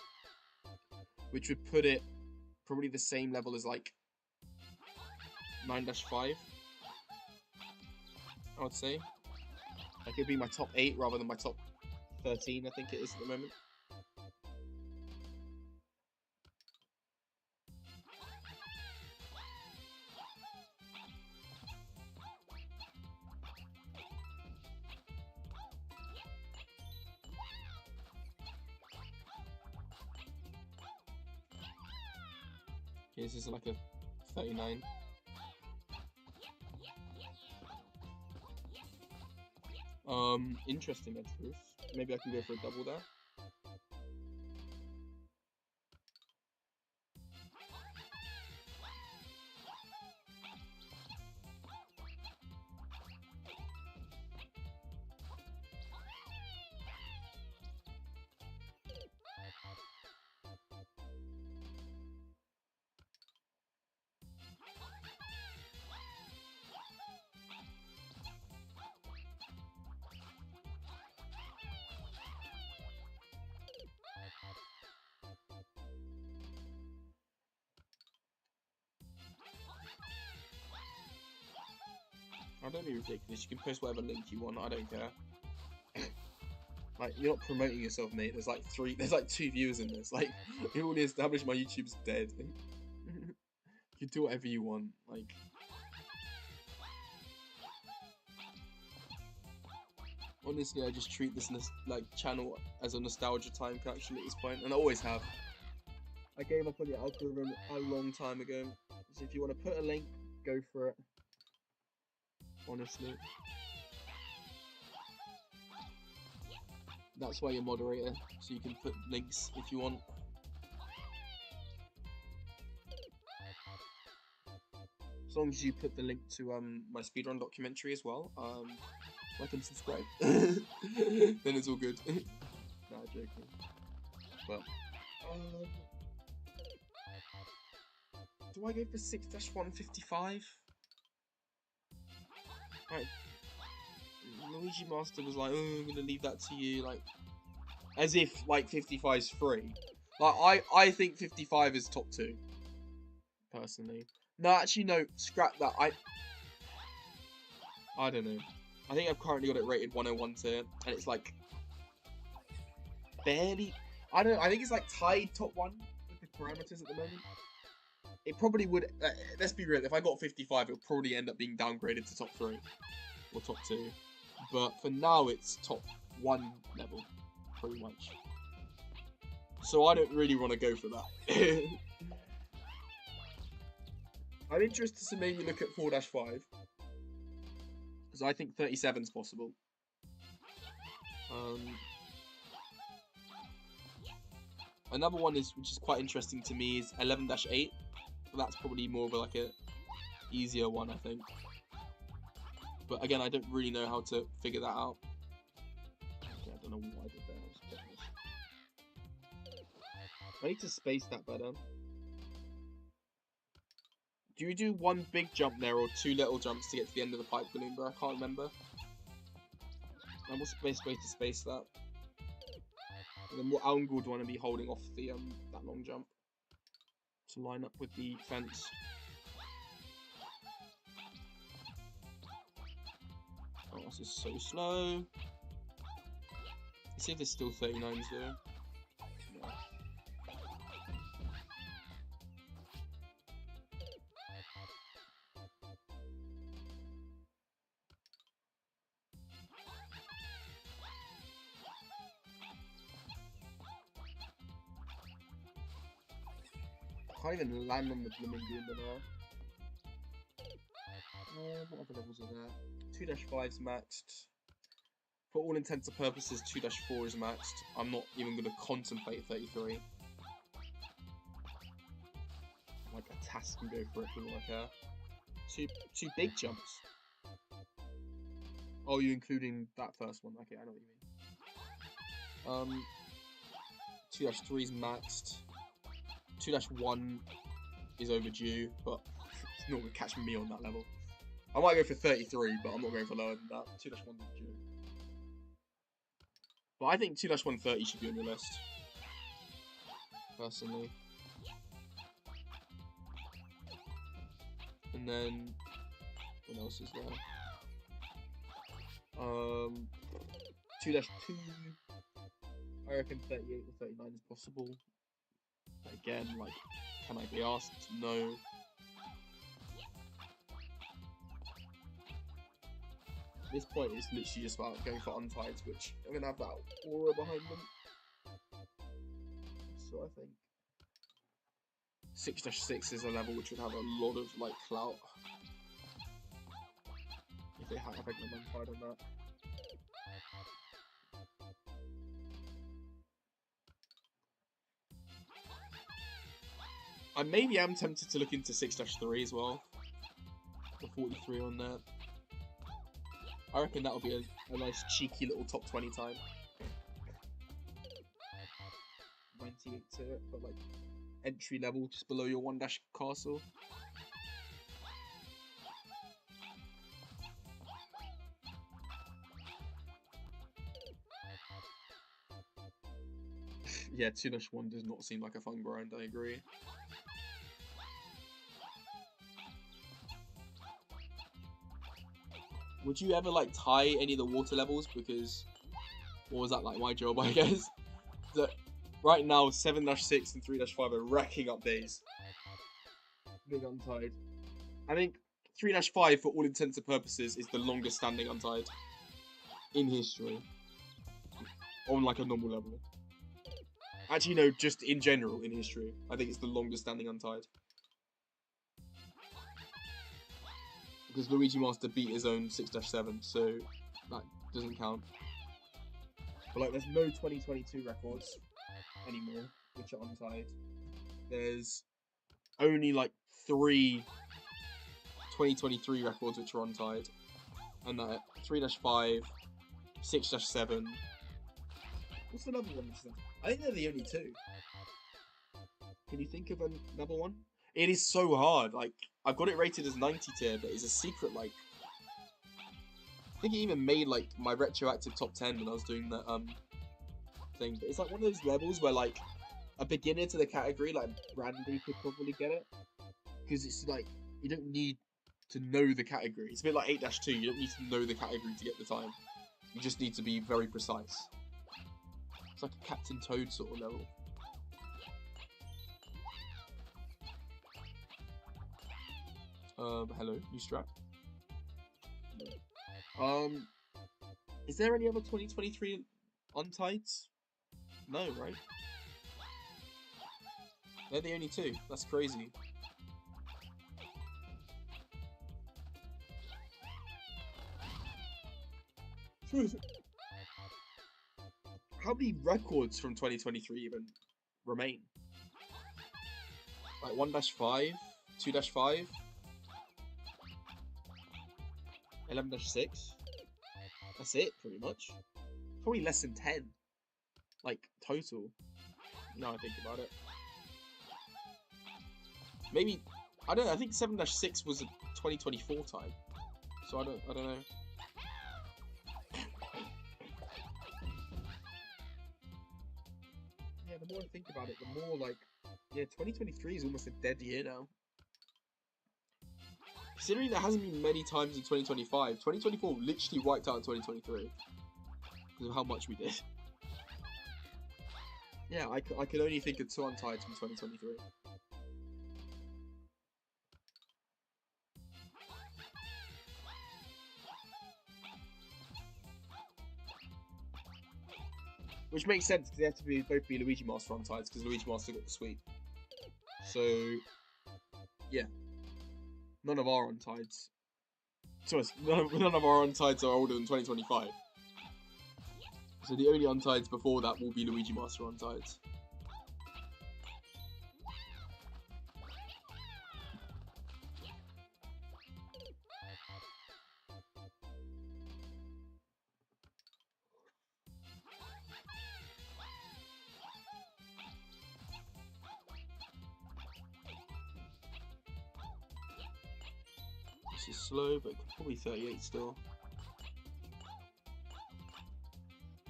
which would put it probably the same level as like 9-5. I would say. Like, it'd be my top 8 rather than my top 13, I think it is at the moment. Okay, this is like a 39. Interesting, Edge Proof. Maybe I can go for a double there. I don't be ridiculous. You can post whatever link you want. I don't care. Like, you're not promoting yourself, mate. There's like 2 viewers in this. Like, you already established my YouTube's dead. You can do whatever you want. Like, honestly, I just treat this like channel as a nostalgia time capsule at this point, and I always have. I gave up on the algorithm a long time ago. So if you want to put a link, go for it. Honestly. That's why you're moderator, so you can put links if you want. As long as you put the link to my speedrun documentary as well, like and subscribe, then it's all good. Nah, joking. But do I go for 6-155? Right. Luigi Master was like, oh, I'm gonna leave that to you, like, as if like 55 is free. Like, I think 55 is top 2, personally. No, actually, no, scrap that. I don't know. I think I've currently got it rated 101 tier, and it's like barely. I don't know. I think it's like tied top 1 with the parameters at the moment. It probably would. Let's be real. If I got 55, it would probably end up being downgraded to top 3 or top 2. But for now, it's top 1 level, pretty much. So I don't really want to go for that. I'm interested to maybe look at 4-5. Because I think 37 is possible. Another one which is quite interesting to me is 11-8. That's probably more of like a easier one, I think. But again, I don't really know how to figure that out. Okay, I don't know what I did there. I need to space that better. Do you do 1 big jump there or 2 little jumps to get to the end of the pipe balloon, bro? I can't remember. And what's the best way to space that? And then what angle do I want to be holding off the that long jump to line up with the fence? Oh, this is so slow. Let's see if there's still 39s there. No. I can't even land on the blooming Goomba now. What other levels are there? 2-5's maxed. For all intents and purposes, 2-4 is maxed. I'm not even going to contemplate 33. Like, a task can go for it for all I care. Two big jumps. Oh, you're including that first one. Okay, I know what you mean. 2-3 is maxed. 2-1 is overdue, but it's not going to catch me on that level. I might go for 33, but I'm not going for lower than that. 2-1 is overdue. But I think 2-130 should be on your list, personally. And then, what else is there? 2-2. I reckon 38 or 39 is possible. But again, like, can I be asked? No. At this point, it's literally just about going for untieds, which are going to have that aura behind them. So I think 6-6 is a level which would have a lot of like clout if they had a untied on that. I maybe am tempted to look into 6-3 as well. The 43 on there. I reckon that'll be a nice cheeky little top 20 time. 98 to it, but like entry level just below your 1- castle. Yeah, 2-1 does not seem like a fun grind, I agree. Would you ever like tie any of the water levels? Because what was that like my job, I guess? That right now 7-6 and 3-5 are racking up days. Big untied. I think 3-5 for all intents and purposes is the longest standing untied in history. On like a normal level. Actually no, just in general in history. I think it's the longest standing untied. Because Luigi Master beat his own 6-7, so that doesn't count. But like, there's no 2022 records anymore, which are untied. There's only like 3 2023 records which are untied. And that 3-5, 6-7. What's another one? I think they're the only 2. Can you think of another one? It is so hard. Like, I've got it rated as 90 tier, but it's a secret, like... I think it even made, like, my retroactive top 10 when I was doing that, thing. But it's like one of those levels where, like, a beginner to the category, like Brandy, could probably get it. Because it's, like, you don't need to know the category. It's a bit like 8-2. You don't need to know the category to get the time. You just need to be very precise. It's like a Captain Toad sort of level. Hello, new strap. Is there any other 2023 untieds? No, right? They're the only 2. That's crazy. How many records from 2023 even remain? Like 1-5, 2-5, 11-6. That's it, pretty much. Probably less than 10. Like, total. Now I think about it. Maybe, I don't know, I think 7-6 was a 2024 time. So I don't know. Yeah, the more I think about it, the more like, yeah, 2023 is almost a dead year now. Considering there hasn't been many times in 2025, 2024 literally wiped out 2023 because of how much we did. Yeah, I could only think of 2 untieds from 2023. Which makes sense because they have to both be Luigi Master untieds because Luigi Master got the sweep. So, yeah. None of our untieds. None of our untieds are older than 2025. So the only untieds before that will be Luigi Master untieds. This is slow, but probably 38 still.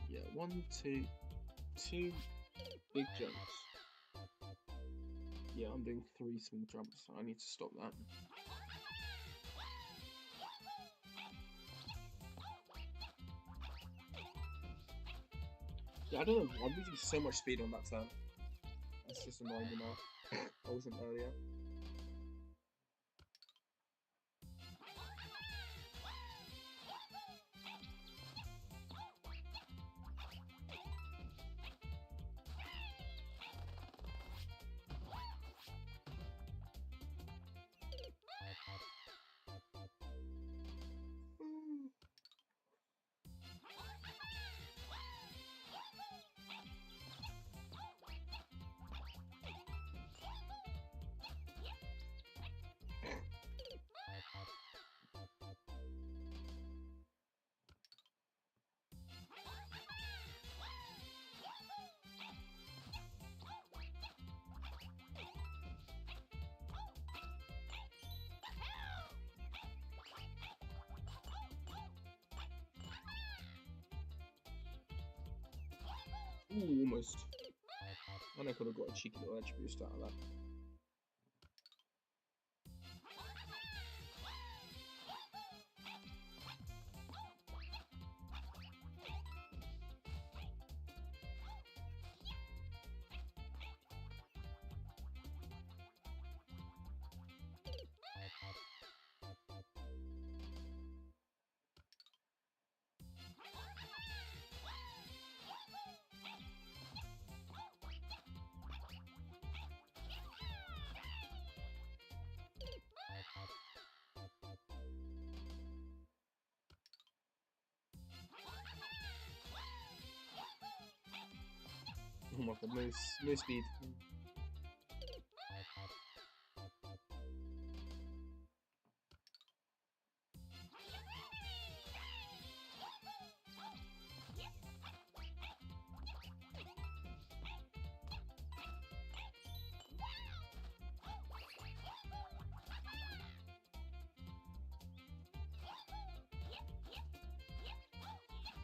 Yeah, 1, 2 big jumps. Yeah, I'm doing 3 small jumps. I need to stop that. Yeah, I don't know. I'm losing so much speed on that turn. That's just annoying me now. I wasn't earlier. Ooh, almost. And I could have got a cheeky little edge boost out of that. Oh my god, no speed.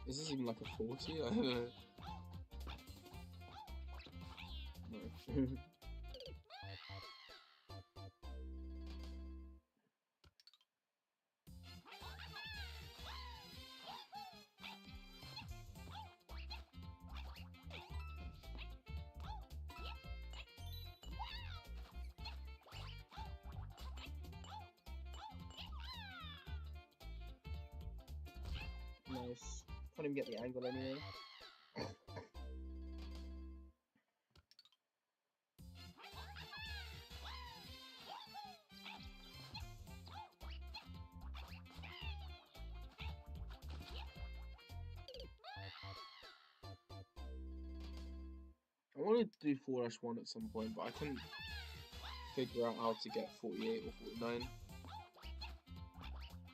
Is this even like a 40? I don't know. No. Nice. Can't even get the angle anyway. I wanted to do 4-1 at some point, but I couldn't figure out how to get 48 or 49.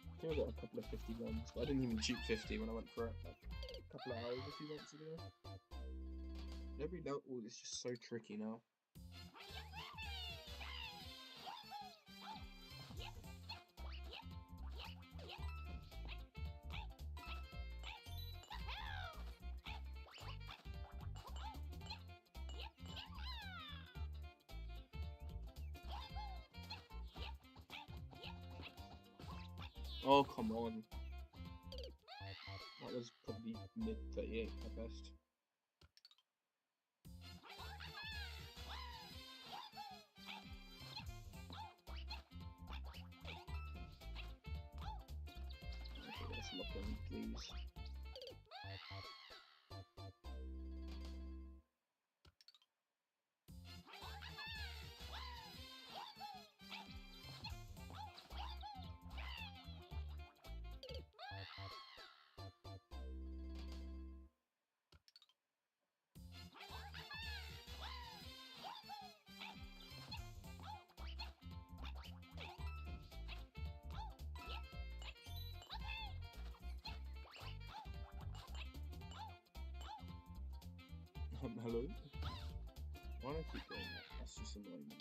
I think I got a couple of 51s, but I didn't even shoot 50 when I went for it like a couple of hours, a few months ago. Every note is just so tricky now. Oh, come on. That was probably mid 38 at best. Okay, let's lock in, please. Hello? Why do I keep doing that? That's just annoying me.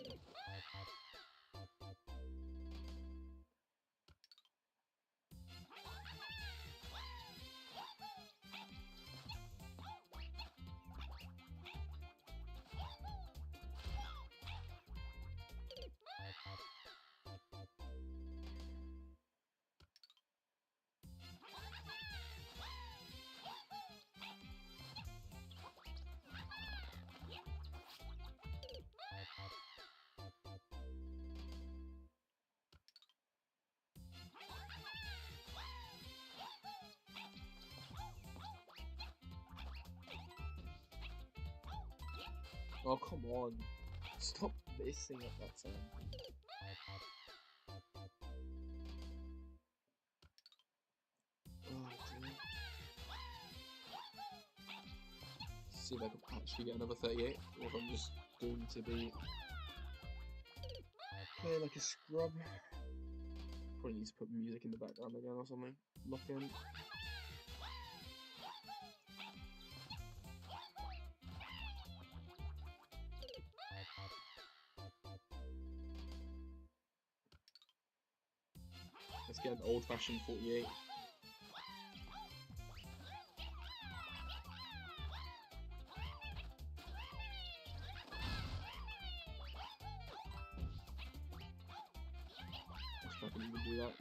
Oh, come on. Stop missing at that time. Oh, dear. See if I can actually get another 38, or if I'm just doomed to be play like a scrub. Probably need to put music in the background again or something. Lock in. Let's get an old-fashioned 48. If I can even do that.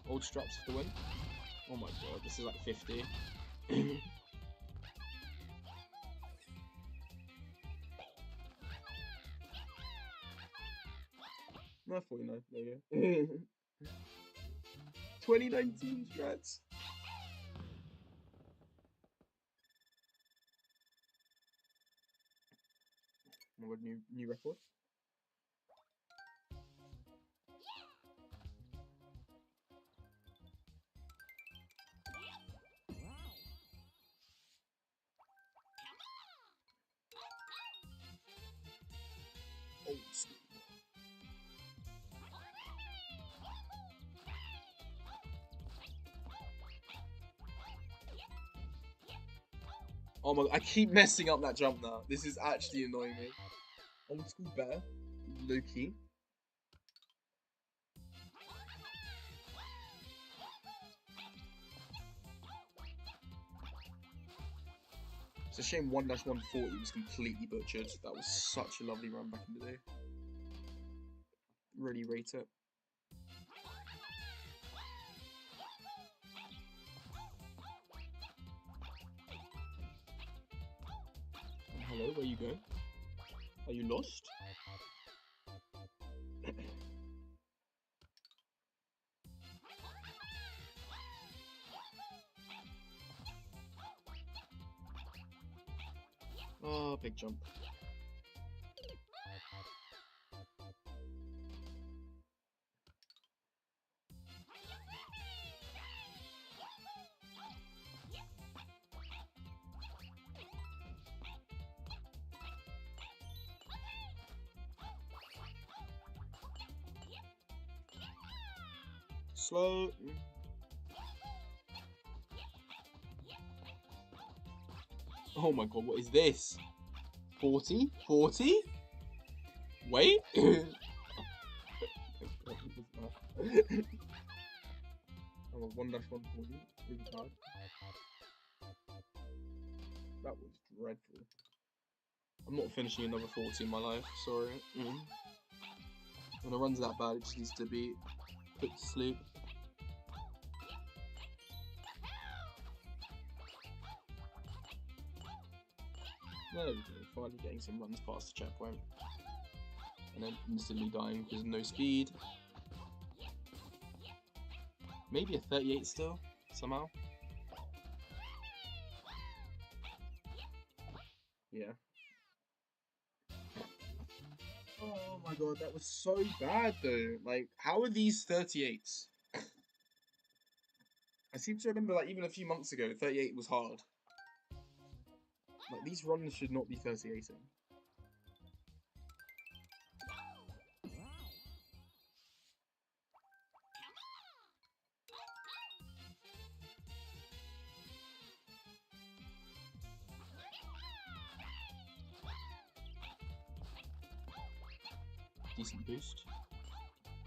Old straps for the win. Oh my god, this is like 50. No, 49, there you go. 2019 strats. Another new record. Old school. Oh my, I keep messing up that jump now. This is actually annoying me. Old school better. Low key. It's a shame 1-140 was completely butchered. That was such a lovely run back in the day. Really rate it. Hello, where you going? Are you lost? Oh, big jump. Slow. Oh my god, what is this? 40? 40? Wait? I'm a 1-140. Really hard. That was dreadful. I'm not finishing another 40 in my life, sorry. When a run's that bad, it just needs to be put to sleep. There we go, finally getting some runs past the checkpoint. And then instantly dying because no speed. Maybe a 38 still, somehow. Yeah. Oh my god, that was so bad though. Like, how are these 38s? I seem to remember, like, even a few months ago, 38 was hard. Like, these runs should not be 38ing. Decent boost.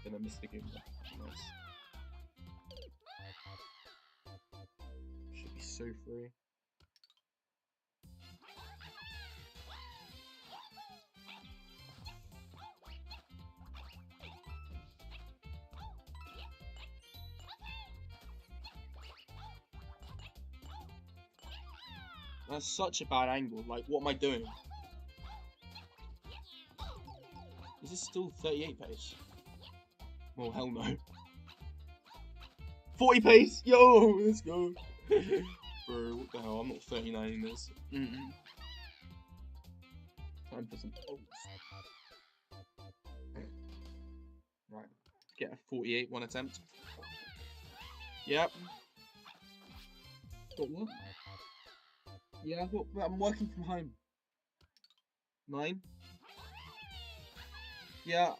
Then I missed the game. Nice. Should be so free. That's such a bad angle. Like, what am I doing? Is this still 38 pace? Well, hell no. 40 pace. Yo, let's go. Bro, what the hell? I'm not 39 in this. Time for some oats. Right. Get a 48 one attempt. Yep. Got what? Yeah, I'm working from home. 9. Yeah,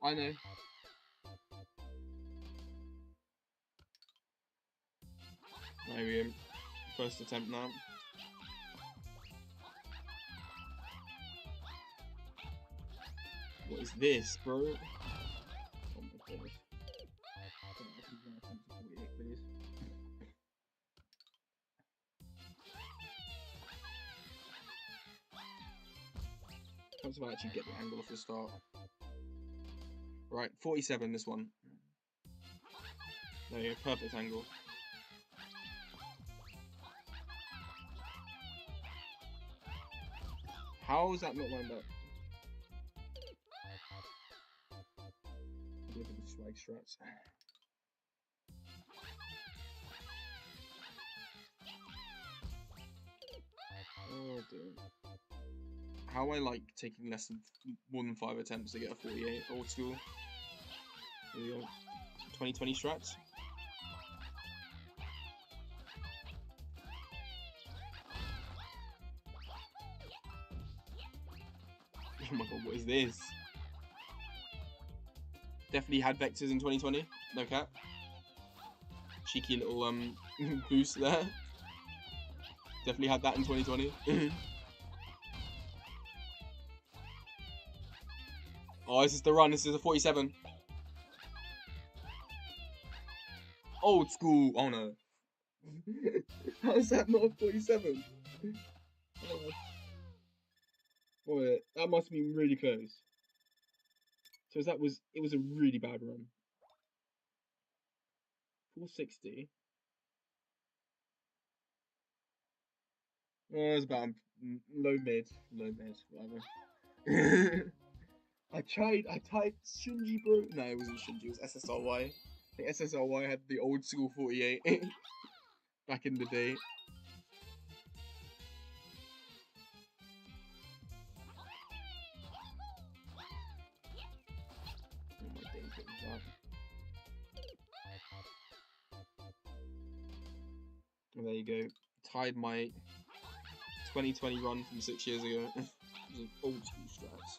I know. There we go. First attempt now. What is this, bro? Oh my goodness. Once I actually get the angle off the start. Right, 47 this one. There you go, perfect angle. How is that not lined up? Look at the swag strats. Oh dear. How I like taking more than 5 attempts to get a 48 old school. Here we go. 2020 strats. Oh my god, what is this? Definitely had vectors in 2020, no cap. Cheeky little boost there. Definitely had that in 2020. Oh, this is the run. This is a 47. Old school. Oh no. How is that not a 47? Oh. Boy, that must have been really close. So it was a really bad run. 460. Oh, it was about low mid, whatever. I typed Shinji, bro. No, it wasn't Shinji, it was SSRY. I think SSRY had the old school 48 back in the day. Oh my days, what was that? And there you go. Tied my 2020 run from 6 years ago. It was an old school strats.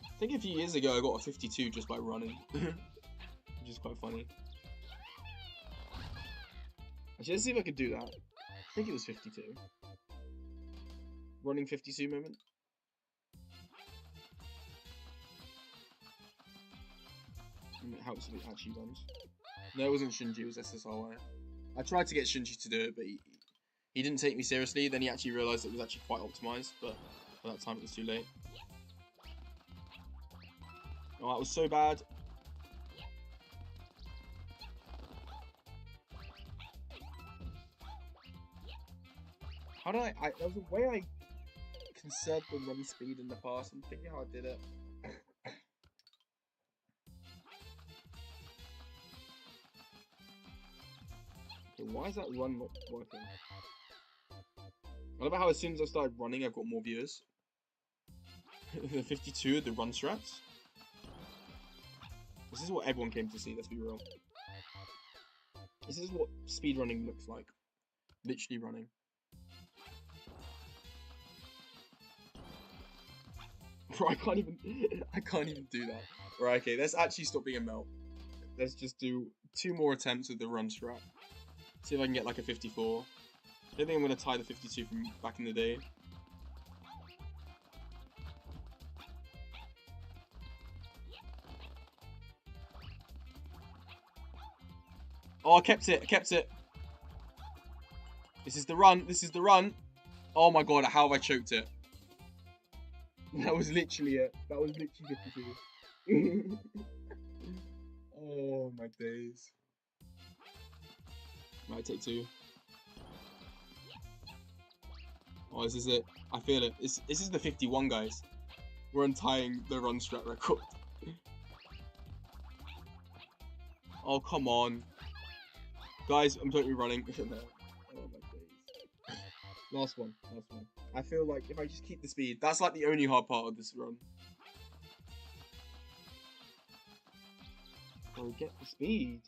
I think a few years ago I got a 52 just by running, which is quite funny. Actually, let's see if I could do that. I think it was 52. Running 52 moment. It helps if it actually runs. No, it wasn't Shinji, it was SSRY. I tried to get Shinji to do it, but he didn't take me seriously. Then he actually realised it was actually quite optimised, but by that time it was too late. Oh, that was so bad. How did there was a way I conserved the run speed in the past. I'm thinking how I did it. Okay, why is that run not working? I love how as soon as I started running, I've got more viewers. The 52, the run strats. This is what everyone came to see, let's be real. This is what speedrunning looks like. Literally running. Bro, I can't even do that. Right, okay, let's actually stop being a melt. Let's just do 2 more attempts with the run strat. See if I can get like a 54. I don't think I'm going to tie the 52 from back in the day. Oh, I kept it. This is the run. Oh my god, how have I choked it? That was literally it. That was literally 52. Oh my my days. Right, take 2. Oh, this is it. I feel it. This is the 51, guys. We're untying the run strat record. Oh, come on. Guys, I'm totally running. Oh, my days. Last one. I feel like if I just keep the speed, that's like the only hard part of this run. Oh, get the speed.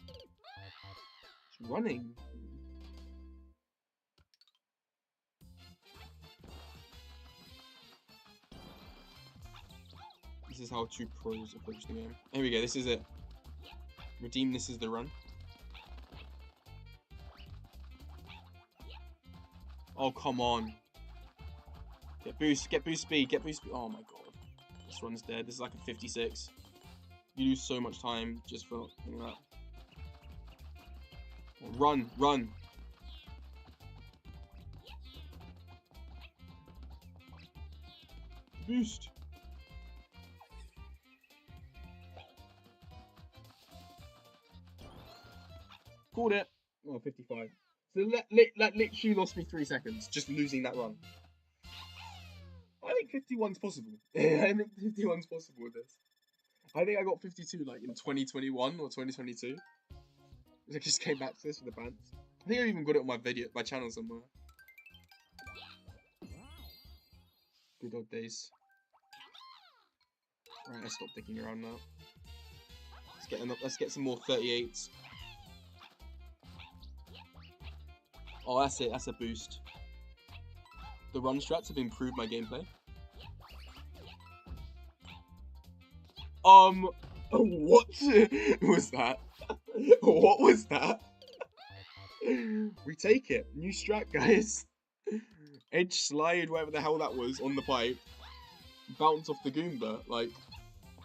It's running. This is how true pros approach the game. Here we go, this is it. Redeem, this is the run. Oh, come on. Get boost speed, get boost speed. Oh my god. This run's dead. This is like a 56. You lose so much time just for not doing that. Oh, run. Boost. Called it. Oh, 55. So that literally lost me 3 seconds, just losing that run. I think 51's possible. I think 51's possible with this. I think I got 52 like in 2021 or 2022. I just came back to this with the bands. I think I even got it on my channel somewhere. Good old days. Right, let's stop dicking around now. Let's get some more 38s. Oh, that's it. That's a boost. The run strats have improved my gameplay. What was that? What was that? We take it. New strat, guys. Edge slide, whatever the hell that was, on the pipe. Bounce off the Goomba. Like,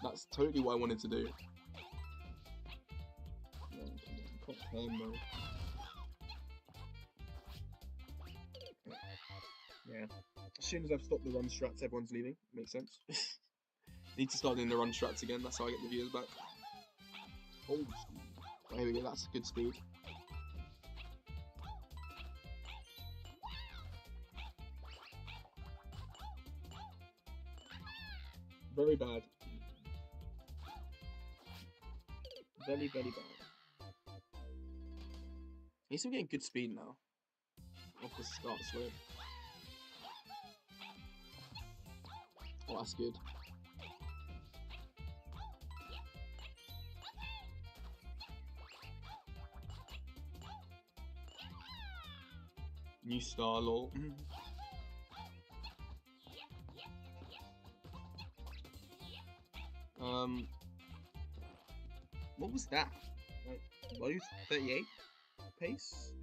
that's totally what I wanted to do. Yeah. As soon as I've stopped the run strats, everyone's leaving. Makes sense. Need to start doing the run strats again. That's how I get the viewers back. Oh, here we go. That's good speed. Very bad. Very, very bad. He's still getting good speed now. Off the start slow. Oh, that's good. New star, lol. What was that? Like, low 38 pace?